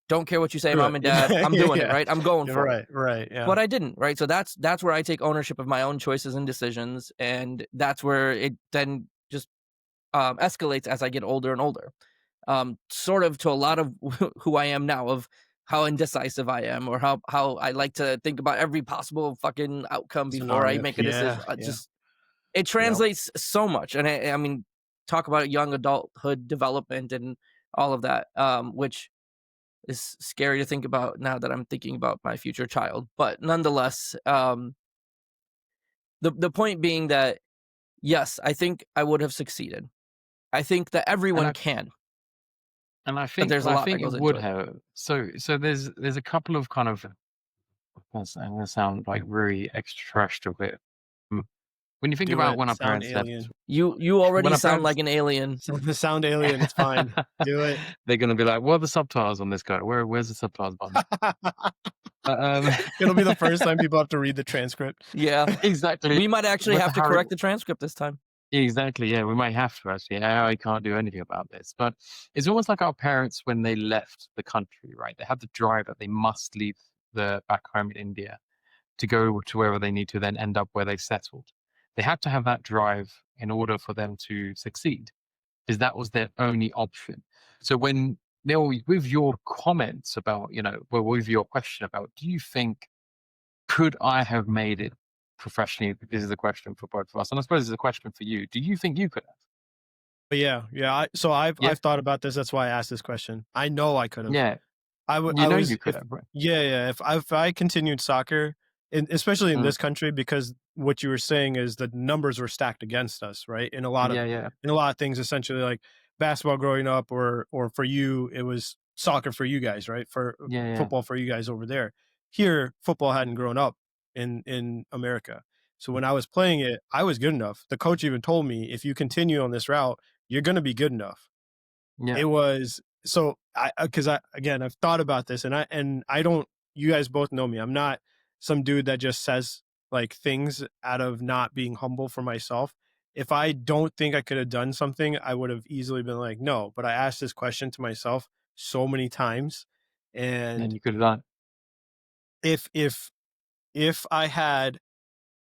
A: don't care what you say,
B: do
A: mom
B: it.
A: and dad,
B: Yeah,
A: I'm
B: yeah,
A: doing it,
B: yeah.
A: right? I'm going
B: You're
A: for it.
B: right, right, yeah,
A: But I didn't, right? So that's where I take ownership of my own choices and decisions, and that's where it then just escalates as I get older and older. Sort of to a lot of who I am now, of how indecisive I am, or how I like to think about every possible fucking outcome before I
B: scenario.
A: make a decision.
B: Yeah, yeah,
A: Just it
B: yep.
A: translates so much, and I mean, talk about young adulthood development and all of that, which is scary to think about now that I'm thinking about my future child. But nonetheless, the point being that yes, I think I would have succeeded. I think that
C: And
A: everyone
C: I
A: can,
C: and I
A: but
C: think
A: there's
C: and
A: a
C: I
A: lot that
C: think it
A: goes into
C: would
A: it.
C: have. So there's a couple of kind of, I'm gonna sound like really extraterrestrial here. when you think
B: Do
C: about
B: it.
C: when our
B: Sound
C: parents left,
B: alien.
A: You
C: when
A: already
C: our
A: sound
C: parents
A: like an alien.
B: Sound alien. It's fine. Do it.
C: they're gonna be like, "What are the subtitles on this guy? Where's the subtitles button?" But,
B: It'll be the first time people have to read the transcript.
A: Yeah.
C: exactly.
A: We might actually
C: With the
A: have to
C: Harry,
A: correct the transcript this time.
C: exactly, yeah, we might have to actually. I can't do anything about this, but it's almost like our parents when they left the country, right? They have the drive that they must leave the back home in India to go to wherever they need to, then end up where they settled. They had to have that drive in order for them to succeed, because that was their only option. So when Neil, with your comments about, well, with your question about, do you think could I have made it professionally? This is a question for both of us, and I suppose it's a question for you. Do you think you could have?
B: But yeah. So I've
C: Yeah,
B: I've thought about this. That's why I asked this question. I know I could have.
C: yeah,
B: I was
C: you could
B: if
C: have, right?
B: yeah. If I continued soccer, especially in
C: Mm,
B: this country, because what you were saying is the numbers were stacked against us, right?
C: yeah, yeah,
B: In a lot of things, essentially like basketball growing up, or for you, it was soccer for you guys, right? For
C: yeah, yeah.
B: football for you guys over there. Here, football hadn't grown up in America. So when I was playing it, I was good enough. The coach even told me, if you continue on this route, you're going to be good enough.
C: Yeah.
B: It was so I because I again I've thought about this, and I don't, you guys both know me. I'm not some dude that just says like things out of not being humble for myself. If I don't think I could have done something, I would have easily been like, no. But I asked this question to myself so many times.
C: And
B: And
C: you could have done.
B: if if if I had,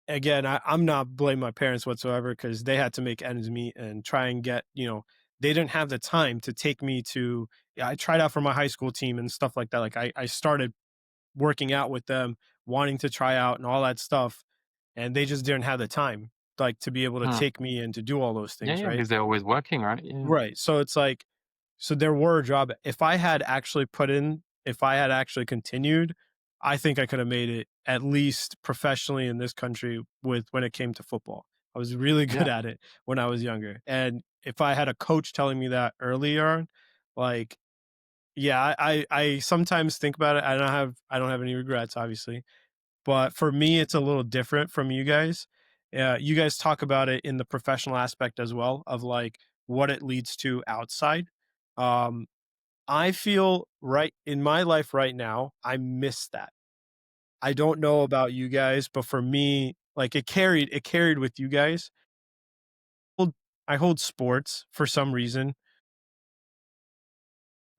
B: again, I'm not blaming my parents whatsoever, because they had to make ends meet and try and get, they didn't have the time to take me to, yeah, I tried out for my high school team and stuff like that. Like I started working out with them, wanting to try out and all that stuff. And they just didn't have the time, like, to be able to
C: Mm.
B: take me and to do all those
C: Yeah,
B: things.
C: yeah,
B: Right.
C: because they're always working, right? Yeah,
B: Right. So it's like, so there were a job. If I had actually put in, if I had actually continued, I think I could have made it at least professionally in this country with, when it came to football. I was really good
C: yeah,
B: at it when I was younger. And if I had a coach telling me that earlier on, like, yeah, I sometimes think about it. I don't have any regrets, obviously. But for me, it's a little different from you guys. You guys talk about it in the professional aspect as well, of like what it leads to outside. Um, I feel right in my life right now, I miss that. I don't know about you guys, but for me, like it carried with you guys. Hold- I hold sports for some reason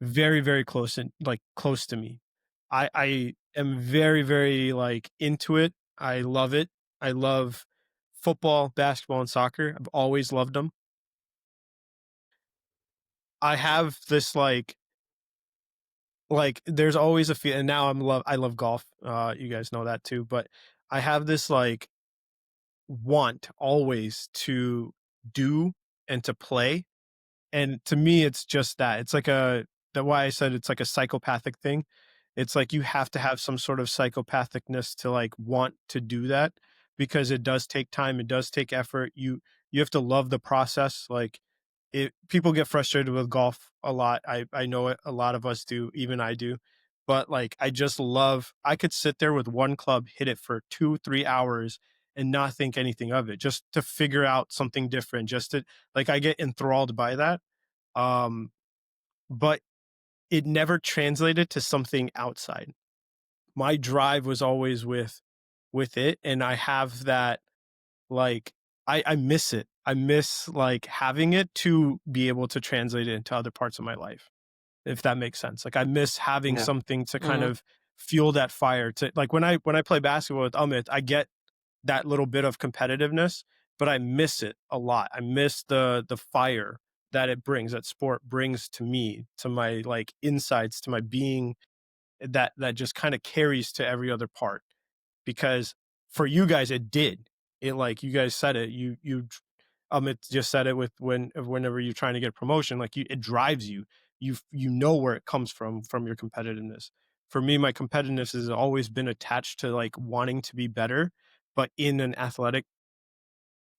B: very, very close, and like close to me. I am very, very like into it. I love it. I love football, basketball, and soccer. I've always loved them. I have this like there's always a feel, and now I love golf. You guys know that too, but I have this like want always to do and to play. And to me, it's just that. It's like that why I said it's like a psychopathic thing. It's like you have to have some sort of psychopathicness to like want to do that, because it does take time, it does take effort. You have to love the process. Like, it people get frustrated with golf a lot. I know it, a lot of us do, even I do. But like I just love, I could sit there with one club, hit it for 2 3 hours and not think anything of it, just to figure out something different, just to, like, I get enthralled by that. um but it never translated to something outside. My drive was always with it, and I have that, like, I miss it. I miss like having it to be able to translate it into other parts of my life, if that makes sense. Like I miss having
C: yeah,
B: something to kind
A: Mhm.
B: of fuel that fire, to like when I play basketball with Amit, I get that little bit of competitiveness, but I miss it a lot. I miss the fire that it brings, that sport brings to me, to my like insides, to my being, that just kind of carries to every other part. Because for you guys, it did. It, like you guys said it, it just said it with, whenever you're trying to get a promotion, like it drives you. You know where it comes from your competitiveness. For me, my competitiveness has always been attached to like wanting to be better, but in an athletic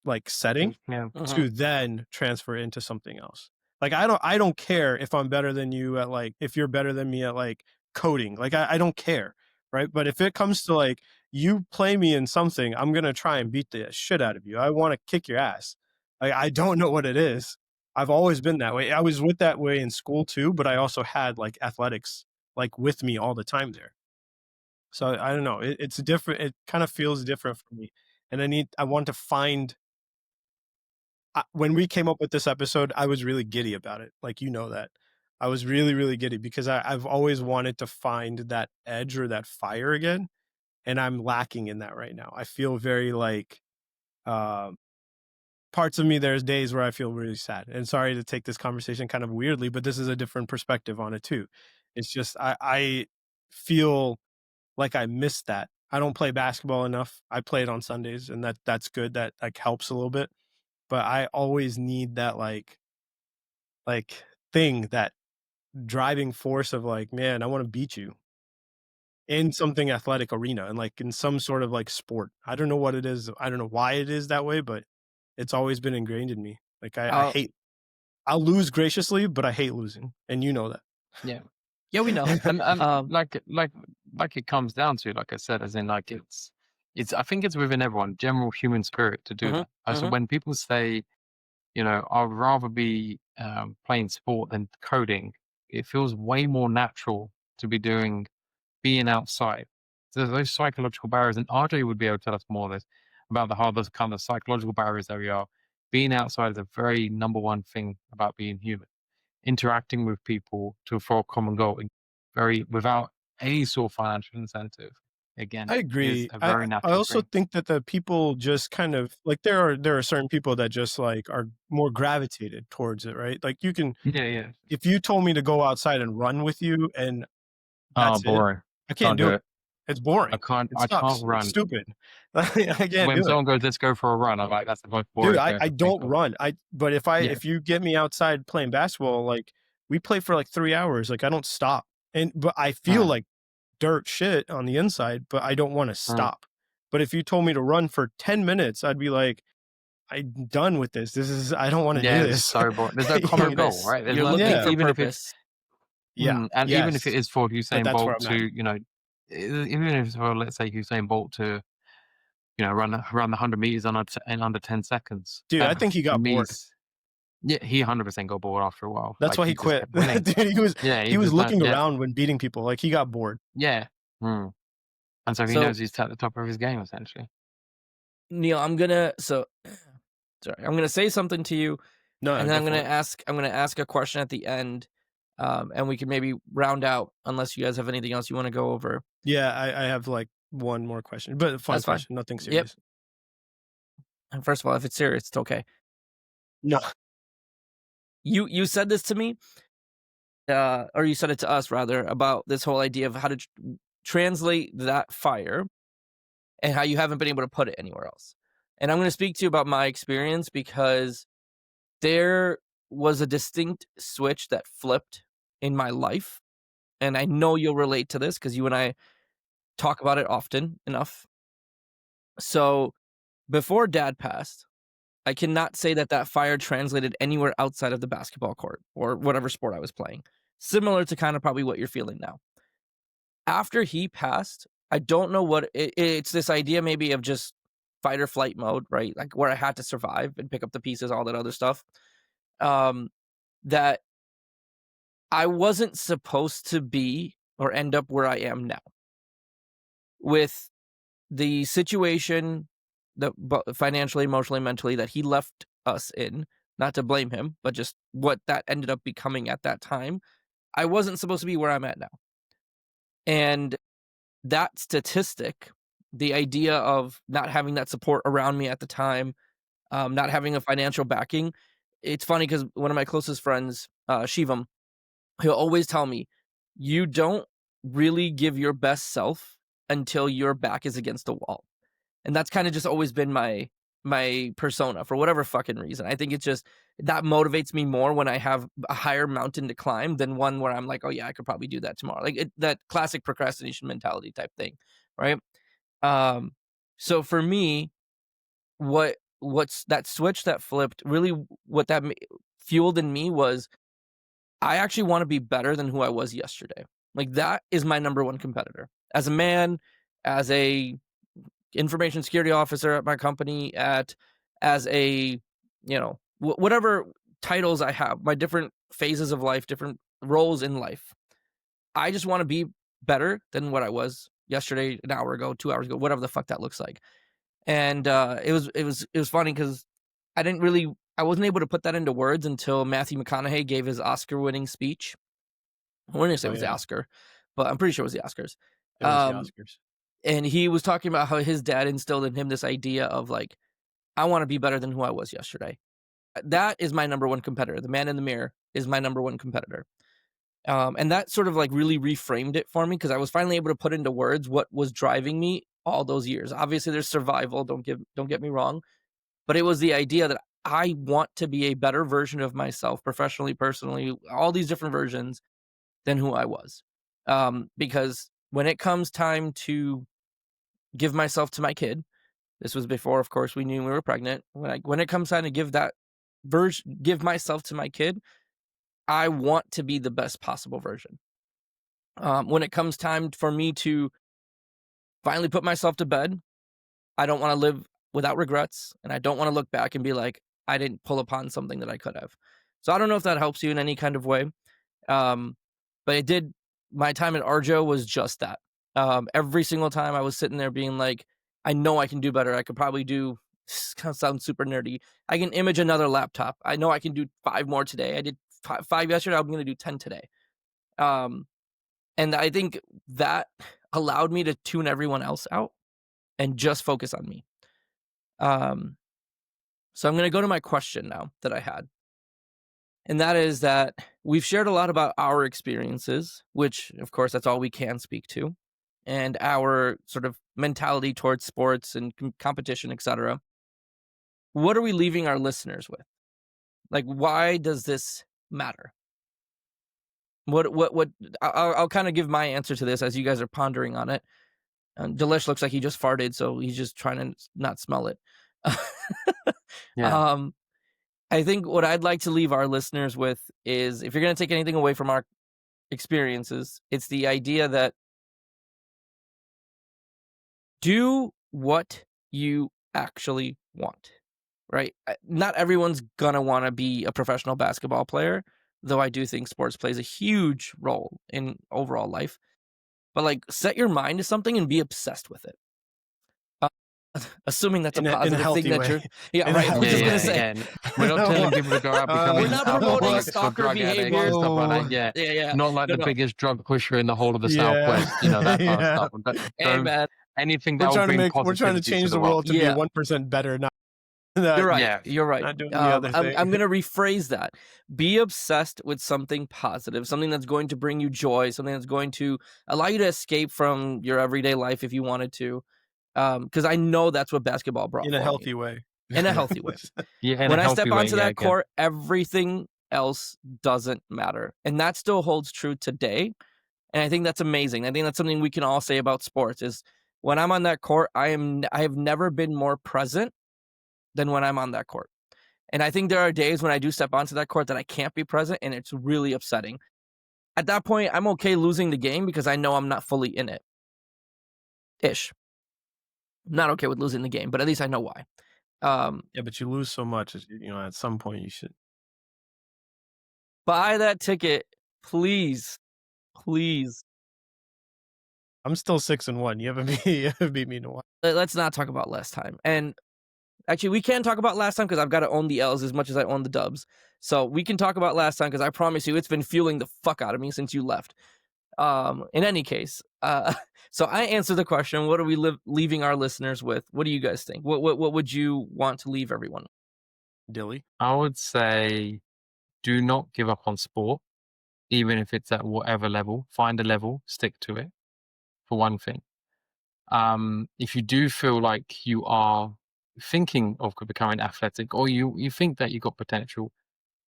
B: like setting,
C: yeah,
A: Mhm.
B: to then transfer into something else. Like I don't care if I'm better than you at, like, if you're better than me at like coding. Like I don't care, right? But if it comes to like you play me in something, I'm gonna try and beat the shit out of you. I want to kick your ass. I don't know what it is. I've always been that way. I was with that way in school too, but I also had like athletics like with me all the time there. So I don't know. It's different. It kind of feels different for me, and I want to find. When we came up with this episode, I was really giddy about it. Like you know that. I was really, really giddy because I've always wanted to find that edge or that fire again, and I'm lacking in that right now. I feel very like uh, parts of me. There's days where I feel really sad. And sorry to take this conversation kind of weirdly, but this is a different perspective on it too. It's just I feel like I missed that. I don't play basketball enough. I play it on Sundays, and that's good. That like helps a little bit. But I always need that like thing, that driving force of like, man, I want to beat you in something athletic arena and like in some sort of like sport. I don't know what it is. I don't know why it is that way, but it's always been ingrained in me. Like I
A: Uh,
B: hate I'll lose graciously, but I hate losing. And you know
C: Yeah.
A: yeah, we know.
C: And
A: Um,
C: like it comes down to, like I said, as in like it's I think it's within everyone, general human spirit to do
A: mhm,
C: that. So
A: mhm.
C: when people say, I'd rather be playing sport than coding, it feels way more natural to be being outside. So those psychological barriers, and RJ would be able to tell us more of this about those kind of psychological barriers that we are. Being outside is a very number one thing about being human. Interacting with people for a common goal, and very without any sort of financial incentive, again,
B: I
C: is
B: agree.
C: a
B: I
C: very
B: I
C: natural
B: also
C: thing.
B: think that the people just kind of like there are certain people that just like are more gravitated towards it, right? Like you can
C: Yeah, yeah.
B: if you told me to go outside and run with you and
C: Oh,
B: that's it,
C: boring.
B: I can't
C: Can't
B: do
C: do
B: it.
C: it.
B: It's boring. It
C: I can't
B: sucks. It's
C: run.
B: stupid. I can't
C: When
B: do it.
C: someone goes, let's go for a run, I'm like, that's the most
B: Dude,
C: boring thing I
B: I
C: could think
B: don't
C: of.
B: run. But
C: Yeah.
B: if you get me outside playing basketball, like we play for like 3 hours, like I don't stop. But I feel
C: Mm,
B: like dirt shit on the inside, but I don't wanna
C: mm.
B: stop. But if you told me to run for 10 minutes, I'd be like, "I'm done with this. This is I don't wanna do
C: Yeah, it's
B: this."
C: so boring. There's no common
B: Yeah.
C: goal,
A: Purpose.
C: right? There's
A: You're
C: not
A: looking
B: Yeah.
A: for
C: even if it's
A: purpose.
B: Yeah.
C: and even if it
B: Yes.
C: is for Usain
B: That's where
C: Bolt
B: I'm
C: to,
B: at.
C: even if it's for, let's say, Usain Bolt to, run the 100 meters in under 10 seconds.
B: Dude, I
C: That
B: think he
C: for
B: got
C: me
B: bored.
C: is, yeah, he 100% got bored after a while.
B: That's
C: Like
B: why he
C: he just
B: quit.
C: kept winning.
B: Dude,
C: Yeah,
B: he
C: he
B: was
C: just like,
B: looking
C: yeah,
B: around when beating people, like, he got bored.
C: yeah. Mm. And so he
A: So,
C: knows he's at the top of his game essentially.
A: Neil, sorry, I'm gonna say something to you,
B: No,
A: and then
B: go for it.
A: I'm gonna ask a question at the end, and we can maybe round out unless you guys have anything else you want to go over.
B: Yeah, I have, like, one more question, but a fun
A: That's fine.
B: question, nothing
A: Yep.
B: serious.
A: And first of all, if it's serious, it's okay.
B: No.
A: You said this to me, or you said it to us rather, about this whole idea of how to translate that fire and how you haven't been able to put it anywhere else. And I'm going to speak to you about my experience because there was a distinct switch that flipped in my life. And I know you'll relate to this because you and I talk about it often enough. So before dad passed, I cannot say that that fire translated anywhere outside of the basketball court or whatever sport I was playing. Similar to kind of probably what you're feeling now. After he passed, I don't know what it's this idea maybe of just fight or flight mode, right? Like where I had to survive and pick up the pieces, all that other stuff. Um, that I wasn't supposed to be or end up where I am now with the situation, financially, emotionally, mentally that he left us in. Not to blame him, but just what that ended up becoming at that time. I wasn't supposed to be where I'm at now, and that statistic, the idea of not having that support around me at the time, not having a financial backing. It's funny because one of my closest friends, Shivam, he'll always tell me, "You don't really give your best self until your back is against the wall." And that's kinda just always been my persona for whatever fucking reason. I think it's just that motivates me more when I have a higher mountain to climb than one where I'm like, "Oh, yeah, I could probably do that tomorrow." Like, that classic procrastination mentality type thing, right? Um, so for me, what's that switch that flipped, really what that fueled in me was, I actually wanna be better than who I was yesterday. Like, that is my number one competitor. As a man, as a information security officer at my company, at as a, whatever titles I have, my different phases of life, different roles in life. I just want to be better than what I was yesterday, an hour ago, 2 hours ago, whatever the fuck that looks like. And it was funny because I wasn't able to put that into words until Matthew McConaughey gave his Oscar-winning speech. I want to say
B: Oh
A: it was the
B: yeah,
A: Oscar, but I'm pretty sure it was the Oscars.
B: it was the
A: Um,
B: Oscars.
A: and he was talking about how his dad instilled in him this idea of like, I want to be better than who I was yesterday. That is my number one competitor. The man in the mirror is my number one competitor. And that sort of like really reframed it for me because I was finally able to put into words what was driving me all those years. Obviously, there's survival. Don't get me wrong, but it was the idea that I want to be a better version of myself, professionally, personally, all these different versions than who I was. Because when it comes time to give myself to my kid, this was before, of course, we knew we were pregnant. When it comes time to give myself to my kid, I want to be the best possible version. When it comes time for me to finally put myself to bed, I don't want to live without regrets, and I don't want to look back and be like, I didn't pull upon something that I could have. So I don't know if that helps you in any kind of way. Um, but it did. My time at Arjo was just that. Every single time I was sitting there being like, I know I can do better. I could probably do. This kind of sounds super nerdy. I can image another laptop. I know I can do 5 more today. I did five yesterday. I'm going to do 10 today. Um, and I think that allowed me to tune everyone else out and just focus on me. Um, so I'm going to go to my question now that I had. And that is that we've shared a lot about our experiences, which, of course, that's all we can speak to, and our sort of mentality towards sports and competition, etc. What are we leaving our listeners with? Like, why does this matter? What? I'll kind of give my answer to this as you guys are pondering on it. Delish looks like he just farted, so he's just trying to not smell it.
C: Yeah.
A: um, I think what I'd like to leave our listeners with is if you're going to take anything away from our experiences, it's the idea that do what you actually want, right? Not everyone's going to want to be a professional basketball player, though I do think sports plays a huge role in overall life. But like set your mind to something and be obsessed with it. Uh, assuming that's a
B: In a
A: positive thing
B: healthy
A: that
B: way.
A: you're yeah,
B: In a
A: right. I was
C: Yeah,
A: just
B: healthy
A: going to
C: yeah.
B: way.
A: say
C: Again, we're not telling people to go out
A: we're
C: becoming
A: not promoting
C: alcoholics or
A: stalker
C: drug addicts and
A: behavior.
C: stuff like that.
B: Whoa.
C: Yeah,
A: Yeah.
C: not like
A: No,
C: the
A: no.
C: biggest drug pusher in the whole of the
B: Yeah.
C: Southwest. That kind of
B: Yeah.
C: stuff. But
A: Hey
C: don't
A: man.
C: anything that will bring
B: We're trying to
C: positivity to
B: change
C: the
B: the
C: world.
B: world to be
A: Yeah.
B: 1% better, not
A: You're
B: not
A: right.
C: Yeah,
A: You're right.
B: not doing the other
A: I'm
B: thing.
A: gonna rephrase that. Be obsessed with something positive, something that's going to bring you joy, something that's going to allow you to escape from your everyday life if you wanted to. Because I know that's what basketball brought
B: In a
A: for me
B: healthy way.
A: in a healthy way.
C: yeah, in a
A: When I step
C: healthy way.
A: onto
C: Yeah,
A: that
C: again.
A: court, everything else doesn't matter, and that still holds true today. And I think that's amazing. I think that's something we can all say about sports. Is when I'm on that court, I have never been more present than when I'm on that court. And I think there are days when I do step onto that court that I can't be present, and it's really upsetting. At that point, I'm okay losing the game because I know I'm not fully in it. Ish. I'm not okay with losing the game, but at least I know why.
B: Yeah, but you lose so much, at some point you should.
A: Buy that ticket, please, please.
B: I'm still 6-1. You haven't beat me in a while.
A: Let's not talk about last time. And actually, we can talk about last time because I've got to own the L's as much as I own the dubs. So we can talk about last time because I promise you, it's been fueling the fuck out of me since you left. In any case, so I answer the question: what are we leaving our listeners with? What do you guys think? What would you want to leave everyone?
B: Dilly.
C: I would say, do not give up on sport, even if it's at whatever level. Find a level, stick to it. For one thing, if you do feel like you are thinking of becoming athletic, or you think that you got potential,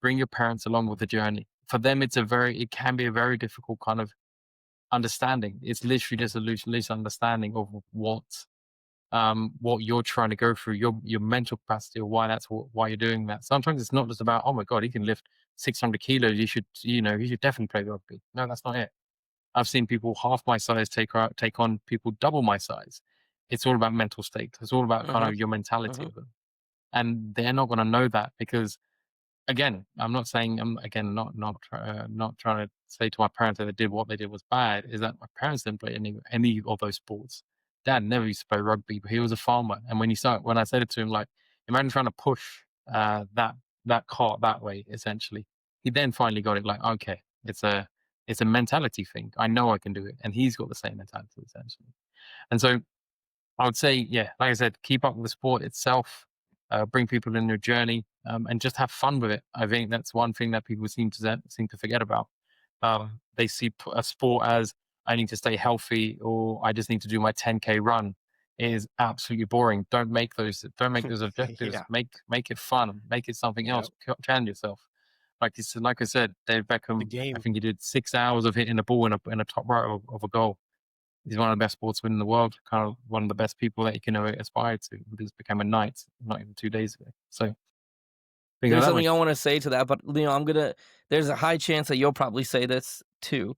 C: bring your parents along with the journey. For them, it can be a very difficult kind of understanding. It's literally just a loose understanding of what you're trying to go through, your mental capacity, or why you're doing that. Sometimes it's not just about, oh my god, he can lift 600 kilos. You should definitely play rugby. No, that's not it. I've seen people half my size take on people double my size, it's all about mental state. It's all about kind
A: Mhm,
C: of your mentality
A: mhm.
C: of them. And they're not going to know that because, again, I'm not saying I'm again not trying to say to my parents that they did what they did was bad. Is that my parents didn't play any of those sports. Dad never used to play rugby, but he was a farmer. And when I said it to him, like, imagine trying to push that cart that way, essentially. He then finally got it. Like, okay, it's a mentality thing. I know I can do it, and he's got the same mentality essentially. And so I would say, yeah, like I said, keep up with the sport itself, bring people in your journey, and just have fun with it. I think that's one thing that people seem to forget about. They see a sport as I need to stay healthy or I just need to do my 10K run. It is absolutely boring. Don't make those objectives.
B: Yeah.
C: Make it fun. Make it something
B: Yeah.
C: else. Challenge yourself. Like I said, Dave
B: The
C: Beckham. I
B: game.
C: think he did 6 hours of hitting a ball in a top right of a goal. He's one of the best sportsmen in the world, kind of one of the best people that you can ever aspire to. He just became a knight not even 2 days ago. So think of it
A: There's
C: that way.
A: something I wanna say to that, but, there's a high chance that you'll probably say this too.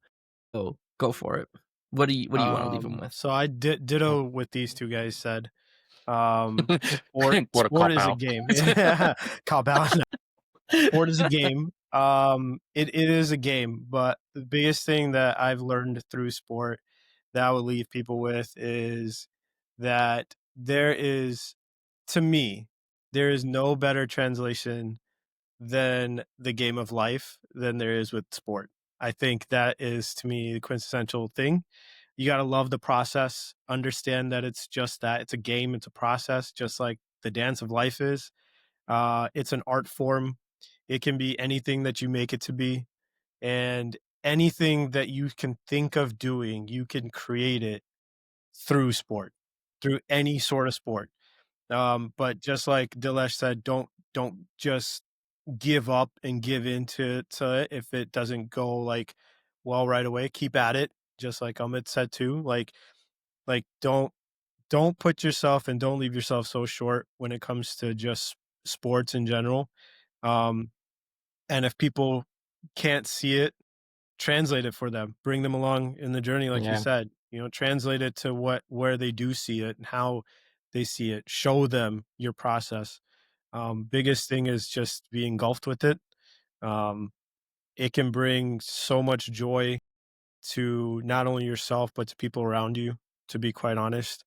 A: So, go for it. What do you wanna leave leave 'em with?
B: So I ditto what these two guys said. Sport
C: What a
B: sport
C: cop
B: is a
C: out.
B: game. Cop out. Sport is a game. It is a game, but the biggest thing that I've learned through sport that I would leave people with is that there is, to me, there is no better translation than the game of life than there is with sport. I think that is, to me, the quintessential thing. You got to love the process, understand that it's just that it's a game, it's a process, just like the dance of life is. It's an art form. It can be anything that you make it to be. And anything that you can think of doing, you can create it through sport, through any sort of sport. But just like Dilesh said, don't just give up and give into to it if it doesn't go like well right away. Keep at it, just like Amit said too. Like don't put yourself and don't leave yourself so short when it comes to just sports in general. Um, and if people can't see it, translate it for them. Bring them along in the journey, like you
C: Yeah.
B: said. Translate it to where they do see it and how they see it. Show them your process. Biggest thing is just be engulfed with it. Um, it can bring so much joy to not only yourself but to people around you. To be quite honest,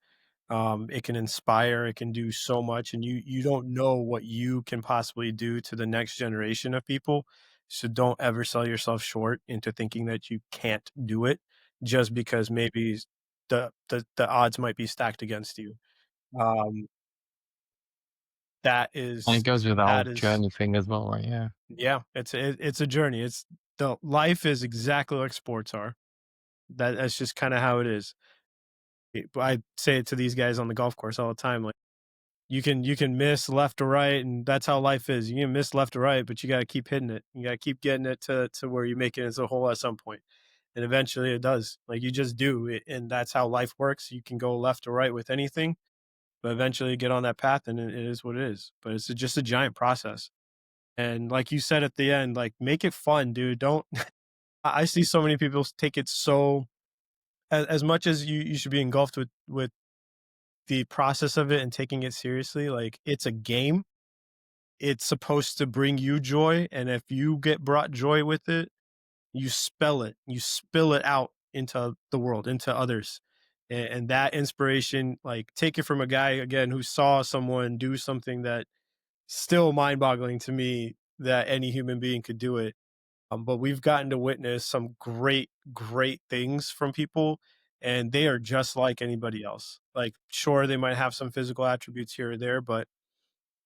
B: it can inspire. It can do so much, and you don't know what you can possibly do to the next generation of people. So don't ever sell yourself short into thinking that you can't do it just because maybe the odds might be stacked against you. Um, that
C: And it
B: is
C: goes with the
B: that
C: whole
B: is
C: journey thing as well, right? Yeah.
B: yeah. It's a journey. It's the life is exactly like sports are. That's just kind of how it is. I say it to these guys on the golf course all the time. Like you can miss left or right, and that's how life is. You can miss left or right, but you got to keep hitting it. You got to keep getting it to where you make it as a whole at some point, and eventually it does. Like you just do, and that's how life works. You can go left or right with anything, but eventually you get on that path, and it is what it is. But it's just a giant process. And like you said at the end, like make it fun, dude. Don't. I see so many people take it so as much as you should be engulfed with the process of it and taking it seriously. Like it's a game. It's supposed to bring you joy, and if you get brought joy with it, you spell it, you spill it out into the world, into others. And that inspiration, like take it from a guy again who saw someone do something that still mind-boggling to me that any human being could do it. But we've gotten to witness some great things from people, and they are just like anybody else. Like, sure, they might have some physical attributes here or there, but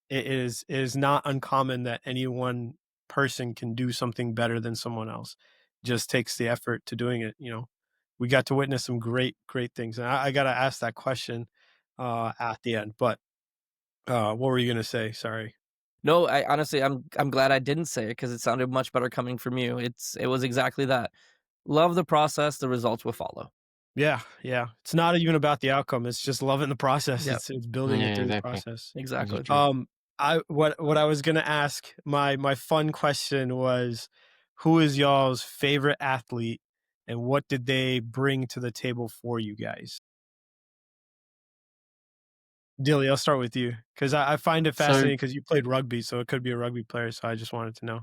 B: it is not uncommon that any one person can do something better than someone else. Just takes the effort to doing it. We got to witness some great things. And I got to ask that question at the end. But what were you gonna say? Sorry.
A: No, I honestly, I'm glad I didn't say it because it sounded much better coming from you. It was exactly that. Love the process, the results will follow.
B: Yeah, yeah. It's not even about the outcome. It's just loving the process.
A: Yep,
B: It's building it
C: Yeah,
B: through the
C: exactly.
B: process.
C: This is
A: exactly.
C: true.
B: I what I was gonna ask, my fun question was, who is y'all's favorite athlete, and what did they bring to the table for you guys? Dilly, I'll start with you because I find it
C: So
B: fascinating because you played rugby, so it could be a rugby player. So I just wanted to know.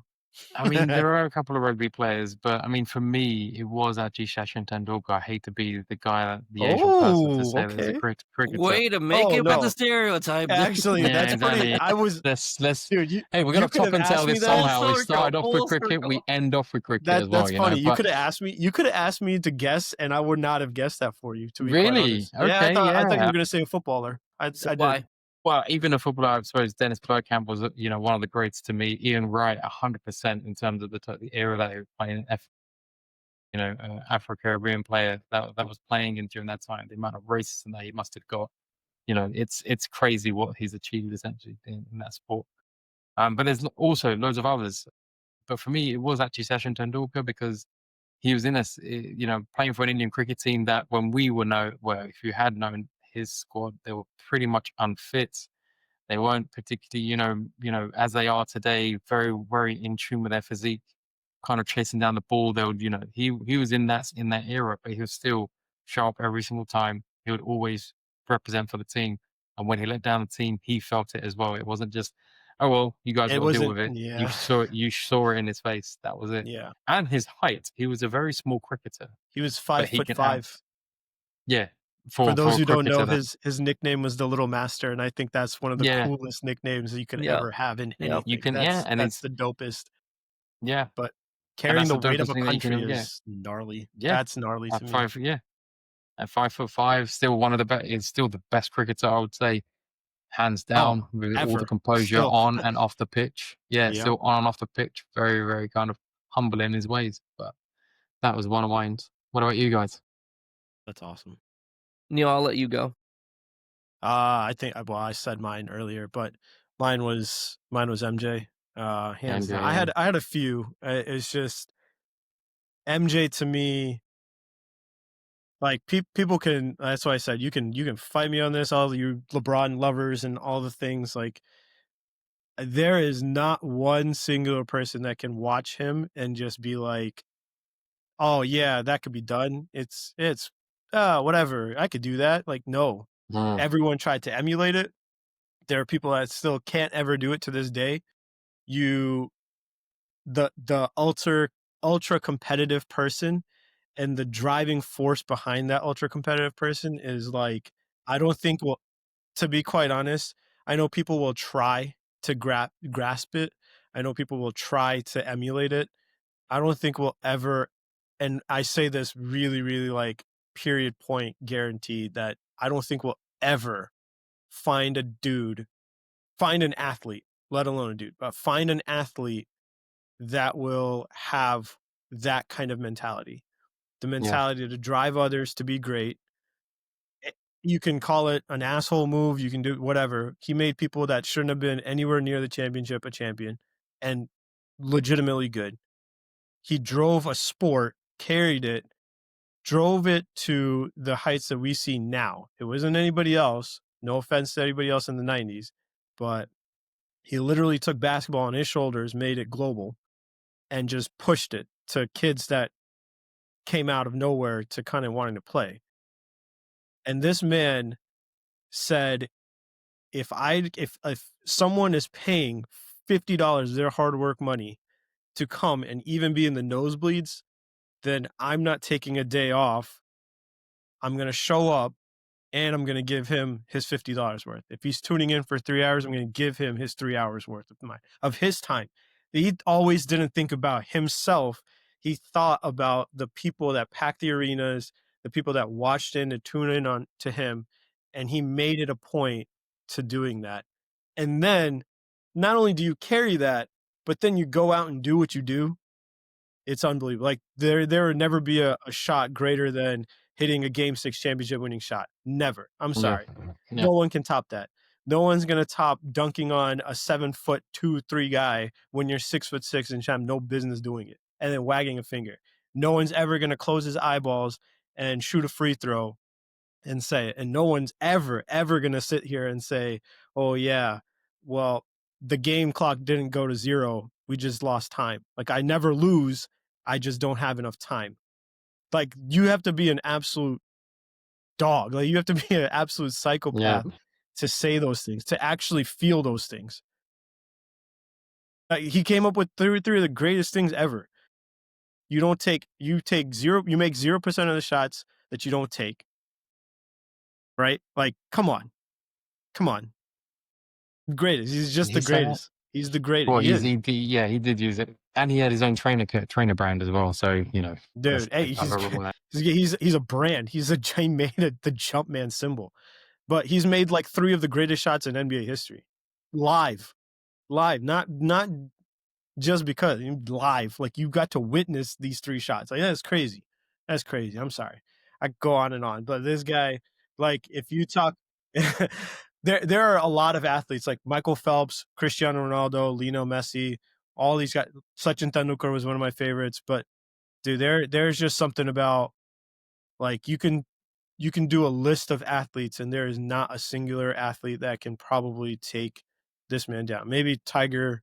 C: I mean, there are a couple of rugby players, but I mean, for me, it was actually Sachin Tendulkar. I hate to be the guy, the Asian person to
B: Oh,
C: say there's a
B: okay.
C: cricketer.
A: Way to make
B: Oh
A: it with the
B: no,
A: stereotype.
B: actually,
C: Yeah,
B: that's pretty.
C: exactly.
B: I was,
C: Let's.
B: dude. You
C: Hey, we got
B: you
C: to
B: could
C: top
B: have
C: and tail
B: asked me
C: this
A: Full
B: that.
C: somehow. We
A: circle,
C: started off with
A: full
C: cricket, we
A: circle.
C: end off with cricket
B: That
C: as well.
B: that's
C: You
B: funny.
C: know,
B: You
C: but
B: could have asked me. You could have asked me to guess, and I would not have guessed that for you. To be quite
C: really,
B: honest. Yeah,
C: okay,
B: I thought you
C: yeah.
B: were gonna say a footballer.
A: So
B: I did.
A: why?
C: Well, even a footballer, I suppose Dennis Bergkamp was, one of the greats to me. Ian Wright, 100% in terms of the era that he was playing. Afro Caribbean player that was playing in during that time. The amount of racism that he must have got. It's crazy what he's achieved essentially in that sport. But there's also loads of others. But for me, it was actually Sachin Tendulkar because he was playing for an Indian cricket team that when we were if you had known his squad, they were pretty much unfit. They weren't particularly, as they are today, very, very in tune with their physique, kind of chasing down the ball. They would, he was in that era, but he was still sharp every single time. He would always represent for the team. And when he let down the team, he felt it as well. It wasn't just, oh well, you guys
B: It
C: got to deal
B: wasn't.
C: with it.
B: Yeah,
C: You saw it in his face. That was it.
B: yeah.
C: And his height. He was a very small cricketer,
B: He was
C: but
B: five
C: he
B: foot
C: can out.
B: five.
C: Yeah,
B: For
C: for
B: those
C: a
B: who don't know,
C: cricketer, that
B: his nickname was the Little Master, and I think that's one of the
C: yeah,
B: coolest nicknames that you could
A: Yep.
B: ever have in
A: Yep.
C: you
B: anything.
C: can and
B: That's
C: it's
B: the dopest.
C: yeah,
B: But
C: and
B: carrying
C: that's
B: the
C: the
B: weight of
C: dopest
B: a
C: thing that you
B: country
C: can get.
B: is gnarly.
C: Yeah,
B: That's gnarly to
C: at
B: me.
C: yeah, at 5'5", still one of the best. Is still the best cricketer, I would say, hands
B: Oh,
C: down, with all the
B: ever.
C: composure
B: Still.
C: on and off the pitch. Yeah,
B: Yep.
C: still on and off the pitch. Very, very kind of humble in his ways. But that was one of mine. What about you guys?
B: That's awesome.
A: Neil, I'll let you go.
B: I think well, I said mine earlier, but mine was MJ. Hands down.
C: MJ, yeah,
B: I had a few. It's just MJ to me. Like people can. That's why I said you can fight me on this. All you LeBron lovers and all the things. Like there is not one singular person that can watch him and just be like, oh yeah, that could be done. It's whatever. I could do that. Like no,
C: mm,
B: everyone tried to emulate it. There are people that still can't ever do it to this day. You the ultra competitive person and the driving force behind that ultra competitive person is like I don't think will to be quite honest, I know people will try to grasp it. I know people will try to emulate it. I don't think we'll ever and I say this really really like period point guaranteed that I don't think we'll ever find a dude, find an athlete, let alone a dude, but find an athlete that will have that kind of mentality. The
C: yeah,
B: mentality to drive others to be great. Eh, You can call it an asshole move. You can do whatever. He made people that shouldn't have been anywhere near the championship a champion and legitimately good. He drove a sport, carried it, drove it to the heights that we see now. It wasn't anybody else. No offense to anybody else in the 90s, but he literally took basketball on his shoulders, made it global, and just pushed it to kids that came out of nowhere to kind of wanting to play. And this man said, if someone is paying $50 their hard work money to come and even be in the nosebleeds, then I'm not taking a day off. I'm going to show up and I'm going to give him his $50 worth. If he's tuning in for 3 hours, I'm going to give him his 3 hours worth of his time. He always didn't think about himself. He thought about the people that packed the arenas, the people that watched in and tuned in on to him, and he made it a point to doing that. And then not only do you carry that, but then you go out and do what you do. It's unbelievable. Like there would never be a shot greater than hitting a game 6 championship winning shot. Never. I'm
C: yeah,
B: sorry.
C: yeah,
B: No one can top that. No one's gonna top dunking on a 7 foot 2, 3 guy when you're 6'6" and have no business doing it, and then wagging a finger. No one's ever gonna close his eyeballs and shoot a free throw and say it. And no one's ever gonna sit here and say, "Oh yeah, well the game clock didn't go to zero. We just lost time." Like I never lose. I just don't have enough time. Like you have to be an absolute dog. Like you have to be an absolute
C: yeah,
B: psychopath to say those things, to actually feel those things. He came up with three of the greatest things ever. You take zero, you make 0% of the shots that you don't take, right? Like, come on, come on. Greatest. He's
C: Did
B: just
C: he
B: the
C: say that?
B: greatest. He's the greatest.
C: Well,
B: He is.
C: he did use it, and he had his own trainer brand as well. So
B: Dude, hey,
C: there's nothing wrong with that.
B: he's a brand. He made the Jumpman symbol, but he's made like 3 of the greatest shots in NBA history, live, not just because live. Like, you got to witness these 3 shots. Like, that's crazy. That's crazy. I'm sorry. I could go on and on, but this guy, like, if you talk, there are a lot of athletes like Michael Phelps, Cristiano Ronaldo, Lionel Messi, all these guys. Sachin Tendulkar was one of my favorites, but dude, there's just something about, like, you can do a list of athletes, and there is not a singular athlete that can probably take this man down. Maybe Tiger,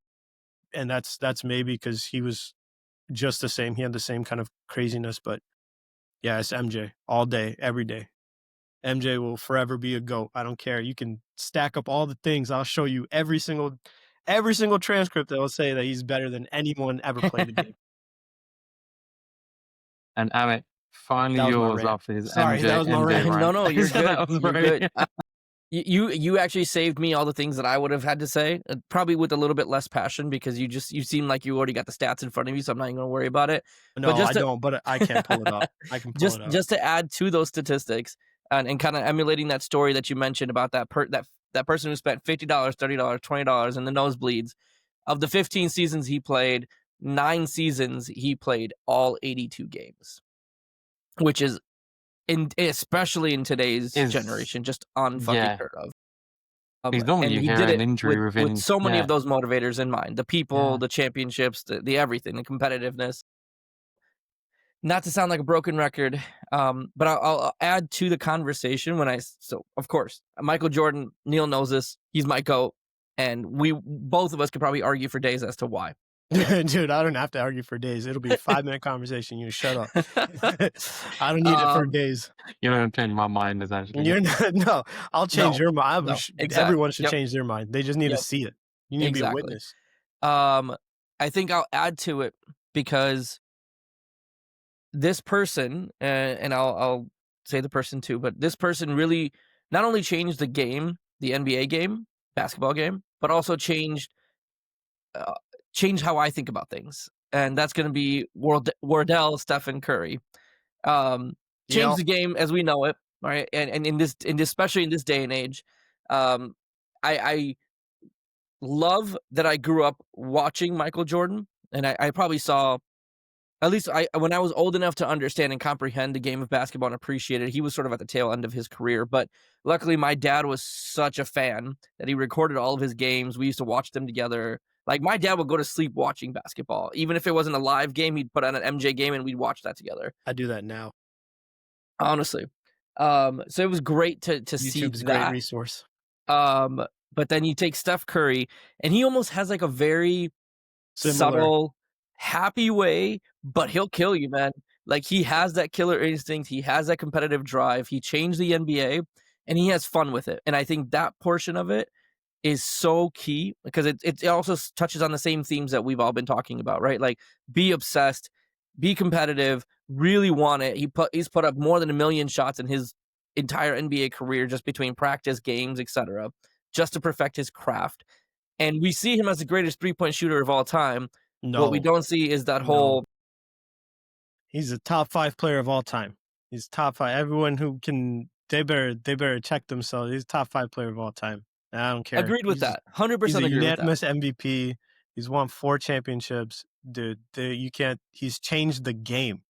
B: and that's maybe because he was just the same. He had the same kind of craziness, but yeah, it's MJ all day, every day. MJ will forever be a GOAT. I don't care. You can stack up all the things. I'll show you every single transcript that will say that he's better than anyone ever played the game.
C: And Amit, finally
B: That was my
C: yours
B: rant.
C: after his
B: Sorry, that was my rant.
C: rant.
A: No, you're good.
C: That was
A: You're
C: very-
A: good. You actually saved me all the things that I would have had to say, probably with a little bit less passion, because you seem like you already got the stats in front of you, so I'm not even going to worry about it.
B: No,
A: But just
B: I don't, but I can pull it up. I can pull it up.
A: Just to add to those statistics, and kind of emulating that story that you mentioned about that person who spent $50, $30, $20 in the nosebleeds. Of the 15 seasons he played, 9 seasons he played all 82 games, which is, especially in today's generation, just unfucking heard of.
C: He's normally
A: and
C: you
A: he
C: hear
A: did
C: an
A: it
C: injury
A: with so many
C: yeah.
A: of those motivators in mind: the people, the championships, the everything, the competitiveness. Not to sound like a broken record, but I'll add to the conversation so of course, Michael Jordan, Neil knows this, he's my GOAT, and both of us could probably argue for days as to why.
B: Dude, I don't have to argue for days. It'll be a 5-minute conversation. You shut up. I don't need it for days.
C: You're not changing my mind, essentially.
B: You're not, no, I'll change your mind.
A: Exactly.
B: Everyone should change their mind. They just need to see it. You need to be a witness.
A: I think I'll add to it because this person, and I'll say the person too, but this person really not only changed the game, the NBA game, basketball game, but also changed how I think about things. And that's going to be Wardell Stephen Curry. Changed the game as we know it, right? And especially in this day and age, I love that I grew up watching Michael Jordan, and I probably saw, at least when I was old enough to understand and comprehend the game of basketball and appreciate it, he was sort of at the tail end of his career. But luckily, my dad was such a fan that he recorded all of his games. We used to watch them together. Like, my dad would go to sleep watching basketball. Even if it wasn't a live game, he'd put on an MJ game and we'd watch that together.
B: I do that now.
A: Honestly. So it was great to see that.
B: YouTube's a great resource.
A: But then you take Steph Curry, and he almost has like a very subtle, happy way, but he'll kill you, man. Like, he has that killer instinct. He has that competitive drive. He changed the NBA, and he has fun with it. And I think that portion of it is so key, because it also touches on the same themes that we've all been talking about, right? Like, be obsessed, be competitive, really want it. He's put up more than 1 million shots in his entire NBA career, just between practice, games, etc., just to perfect his craft. And we see him as the greatest 3-point shooter of all time.
B: No.
A: What we don't see is that whole...
B: He's a top 5 player of all time. He's top 5. Everyone who can, they better check themselves. He's a top 5 player of all time. I don't care.
A: Agreed with that. 100%
B: he's a
A: agree
B: unanimous
A: with that.
B: MVP. He's won 4 championships. Dude, you can't. He's changed the game.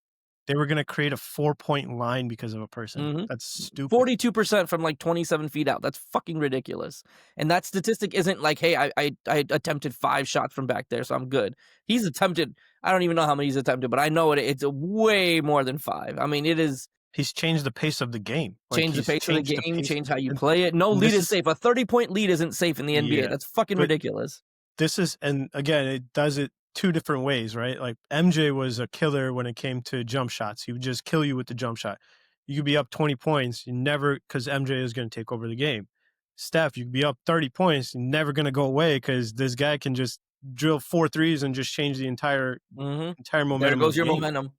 B: They were going to create a 4-point line because of a person. Mm-hmm. That's stupid.
A: 42% from like 27 feet out. That's fucking ridiculous. And that statistic isn't like, hey, I attempted 5 shots from back there, so I'm good. He's attempted, I don't even know how many he's attempted, but I know it's way more than 5. I mean, it is...
B: He's changed the pace of the game.
A: Changed the pace of the game, changed how you play it. No lead is safe. A 30-point lead isn't safe in the NBA. Yeah, that's fucking ridiculous.
B: This is, and again, it does it 2 different ways, right? Like, MJ was a killer when it came to jump shots. He would just kill you with the jump shot. You could be up 20 points. You never, because MJ is going to take over the game. Steph, you'd be up 30 points, never going to go away because this guy can just drill 4 threes and just change the entire
A: There
B: momentum of
A: goes
B: the
A: your
B: game.
A: momentum.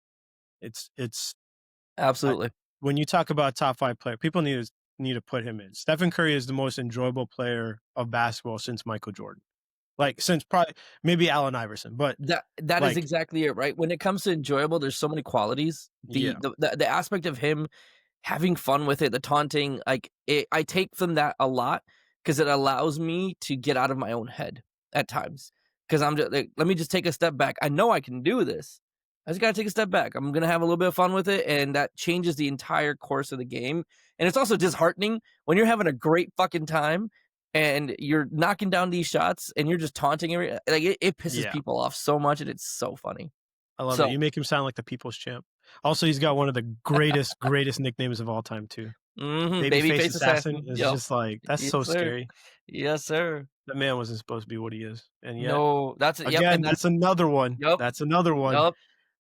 B: It's
A: Absolutely.
B: when you talk about top 5 player, people need to put him in. Stephen Curry is the most enjoyable player of basketball since Michael Jordan. Like since probably maybe Allen Iverson, but
A: That is
B: like
A: exactly it, right? When it comes to enjoyable, there's so many qualities.
B: yeah,
A: The aspect of him having fun with it, the taunting, like I take from that a lot because it allows me to get out of my own head at times. Because I'm just like, let me just take a step back. I know I can do this. I just gotta take a step back. I'm gonna have a little bit of fun with it, and that changes the entire course of the game. And it's also disheartening when you're having a great fucking time and you're knocking down these shots and you're just taunting it pisses
B: yeah.
A: people off so much, and it's so funny.
B: I love it.
A: So,
B: You make him sound like the people's champ. Also, he's got one of the greatest nicknames of all time too. Babyface
A: babyface
B: Assassin
A: assassin.
B: is
A: Yep.
B: just like that's
A: Yes,
B: so
A: sir.
B: scary.
A: Yes, sir.
B: That man wasn't supposed to be what he is, and yet
A: No, that's it. Yep,
B: again,
A: and
B: that's another one.
A: yep,
B: That's another one
A: yep,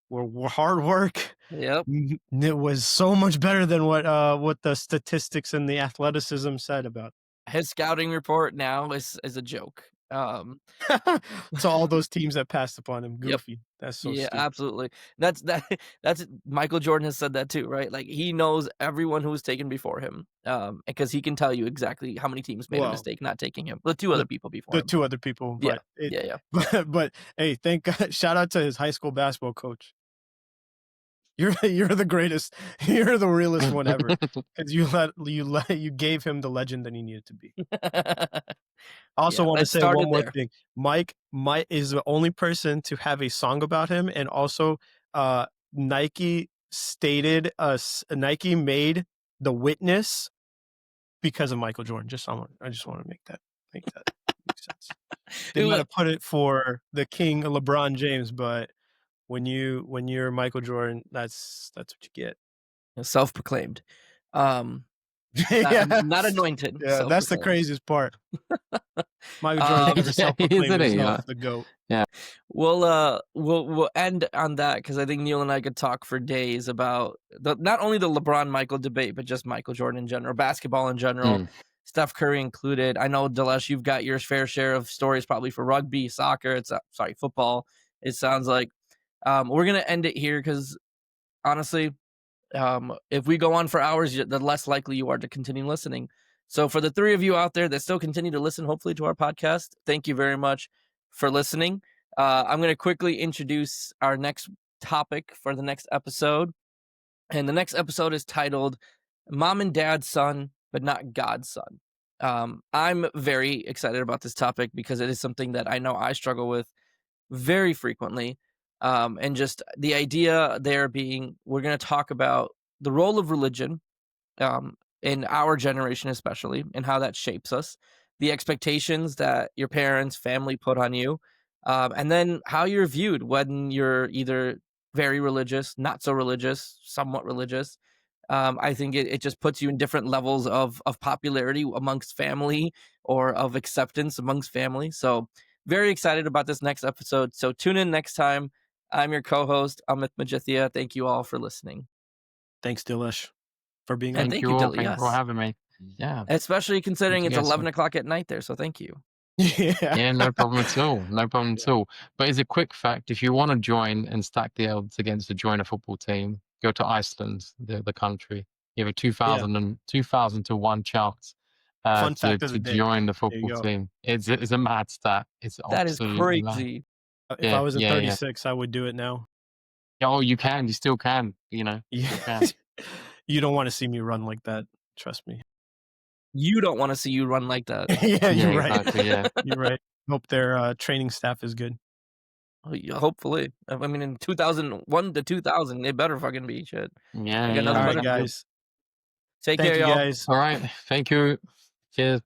B: where hard work
A: yep.
B: it was so much better than what the statistics and the athleticism said about.
A: His scouting report now is a joke.
B: So all those teams that passed upon him,
A: Yep.
B: goofy. That's so
A: Yeah,
B: stupid.
A: absolutely. That's Michael Jordan has said that too, right? Like he knows everyone who was taken before him, because he can tell you exactly how many teams made a
B: Well,
A: mistake not taking him. The 2 other
B: the
A: people before
B: the
A: him.
B: 2 other people,
A: Yeah,
B: but it
A: yeah, yeah.
B: but hey, thank God, shout out to his high school basketball coach. You're the greatest. You're the realest one ever because you gave him the legend that he needed to be. I also
A: Yeah,
B: want to
A: it
B: say one
A: started
B: more
A: there.
B: thing. Mike is the only person to have a song about him, and also Nike stated Nike made The Witness because of Michael Jordan. I just want to make that make sense. They
A: It
B: might
A: wa
B: have put it for the king LeBron James, but when you're Michael Jordan, that's what you get.
A: self-proclaimed. Um,
B: Yeah.
A: not anointed,
B: Yeah, that's the
A: self-proclaimed.
B: craziest part. Michael Jordan's never
C: Yeah,
B: self-proclaimed
C: isn't he?
B: himself the GOAT.
A: We'll end on that because I think Neil and I could talk for days about not only the LeBron Michael debate, but just Michael Jordan in general, basketball in general, Steph Curry included. I know, Delesh, you've got your fair share of stories probably for rugby, soccer. Football. It sounds like we're gonna end it here because honestly, if we go on for hours, the less likely you are to continue listening. So for the 3 of you out there that still continue to listen, hopefully, to our podcast, thank you very much for listening. I'm going to quickly introduce our next topic for the next episode. And the next episode is titled Mom and Dad's Son, but Not God's Son. I'm very excited about this topic because it is something that I know I struggle with very frequently. And just the idea there being, we're going to talk about the role of religion, in our generation, especially, and how that shapes us, the expectations that your parents, family put on you, and then how you're viewed when you're either very religious, not so religious, somewhat religious. I think it just puts you in different levels of popularity amongst family or of acceptance amongst family. So very excited about this next episode. So tune in next time. I'm your co-host, Amit Majithia. Thank you all for listening.
B: Thanks, Dilesh, for being
A: And
B: on.
C: Thank
A: thank
C: you
A: you,
C: all.
A: Dilly.
C: Thank you for
A: Yes.
C: having me. Yeah.
A: Especially considering
C: you
A: it's
C: guys
A: 11
C: soon.
A: o'clock at night there. So thank you.
B: Yeah.
C: Yeah, no problem at all. No problem at all. But as a quick fact, if you want to join and stack the odds against to join a football team, go to Iceland, the country. You have a 2,000 to 1 chance
B: Fun
C: to
B: fact of the day.
C: join the
B: There you
C: football
B: go.
C: team. It's a mad stat. It's
A: That is
C: absolutely mad.
A: crazy.
B: If I
C: Yeah,
B: was in
C: yeah, yeah.
B: 36, I would do it now.
C: Oh, you can. You still can. You know. You still
B: Yeah.
C: can.
B: You don't want to see me run like that. Trust me.
A: You don't want to see you run like that.
B: Yeah,
C: Yeah,
B: you're right.
C: exactly. Yeah.
B: You're right. Hope their training staff is good.
A: Oh, yeah, hopefully. I mean, in 2001 to 2000, they better fucking be shit.
C: Yeah,
A: I got
C: yeah.
B: All
A: nothing
B: right,
A: better to do.
B: guys.
A: Take
B: Thank
A: care,
B: you,
A: y'all.
B: guys.
C: All right. Thank you. Cheers.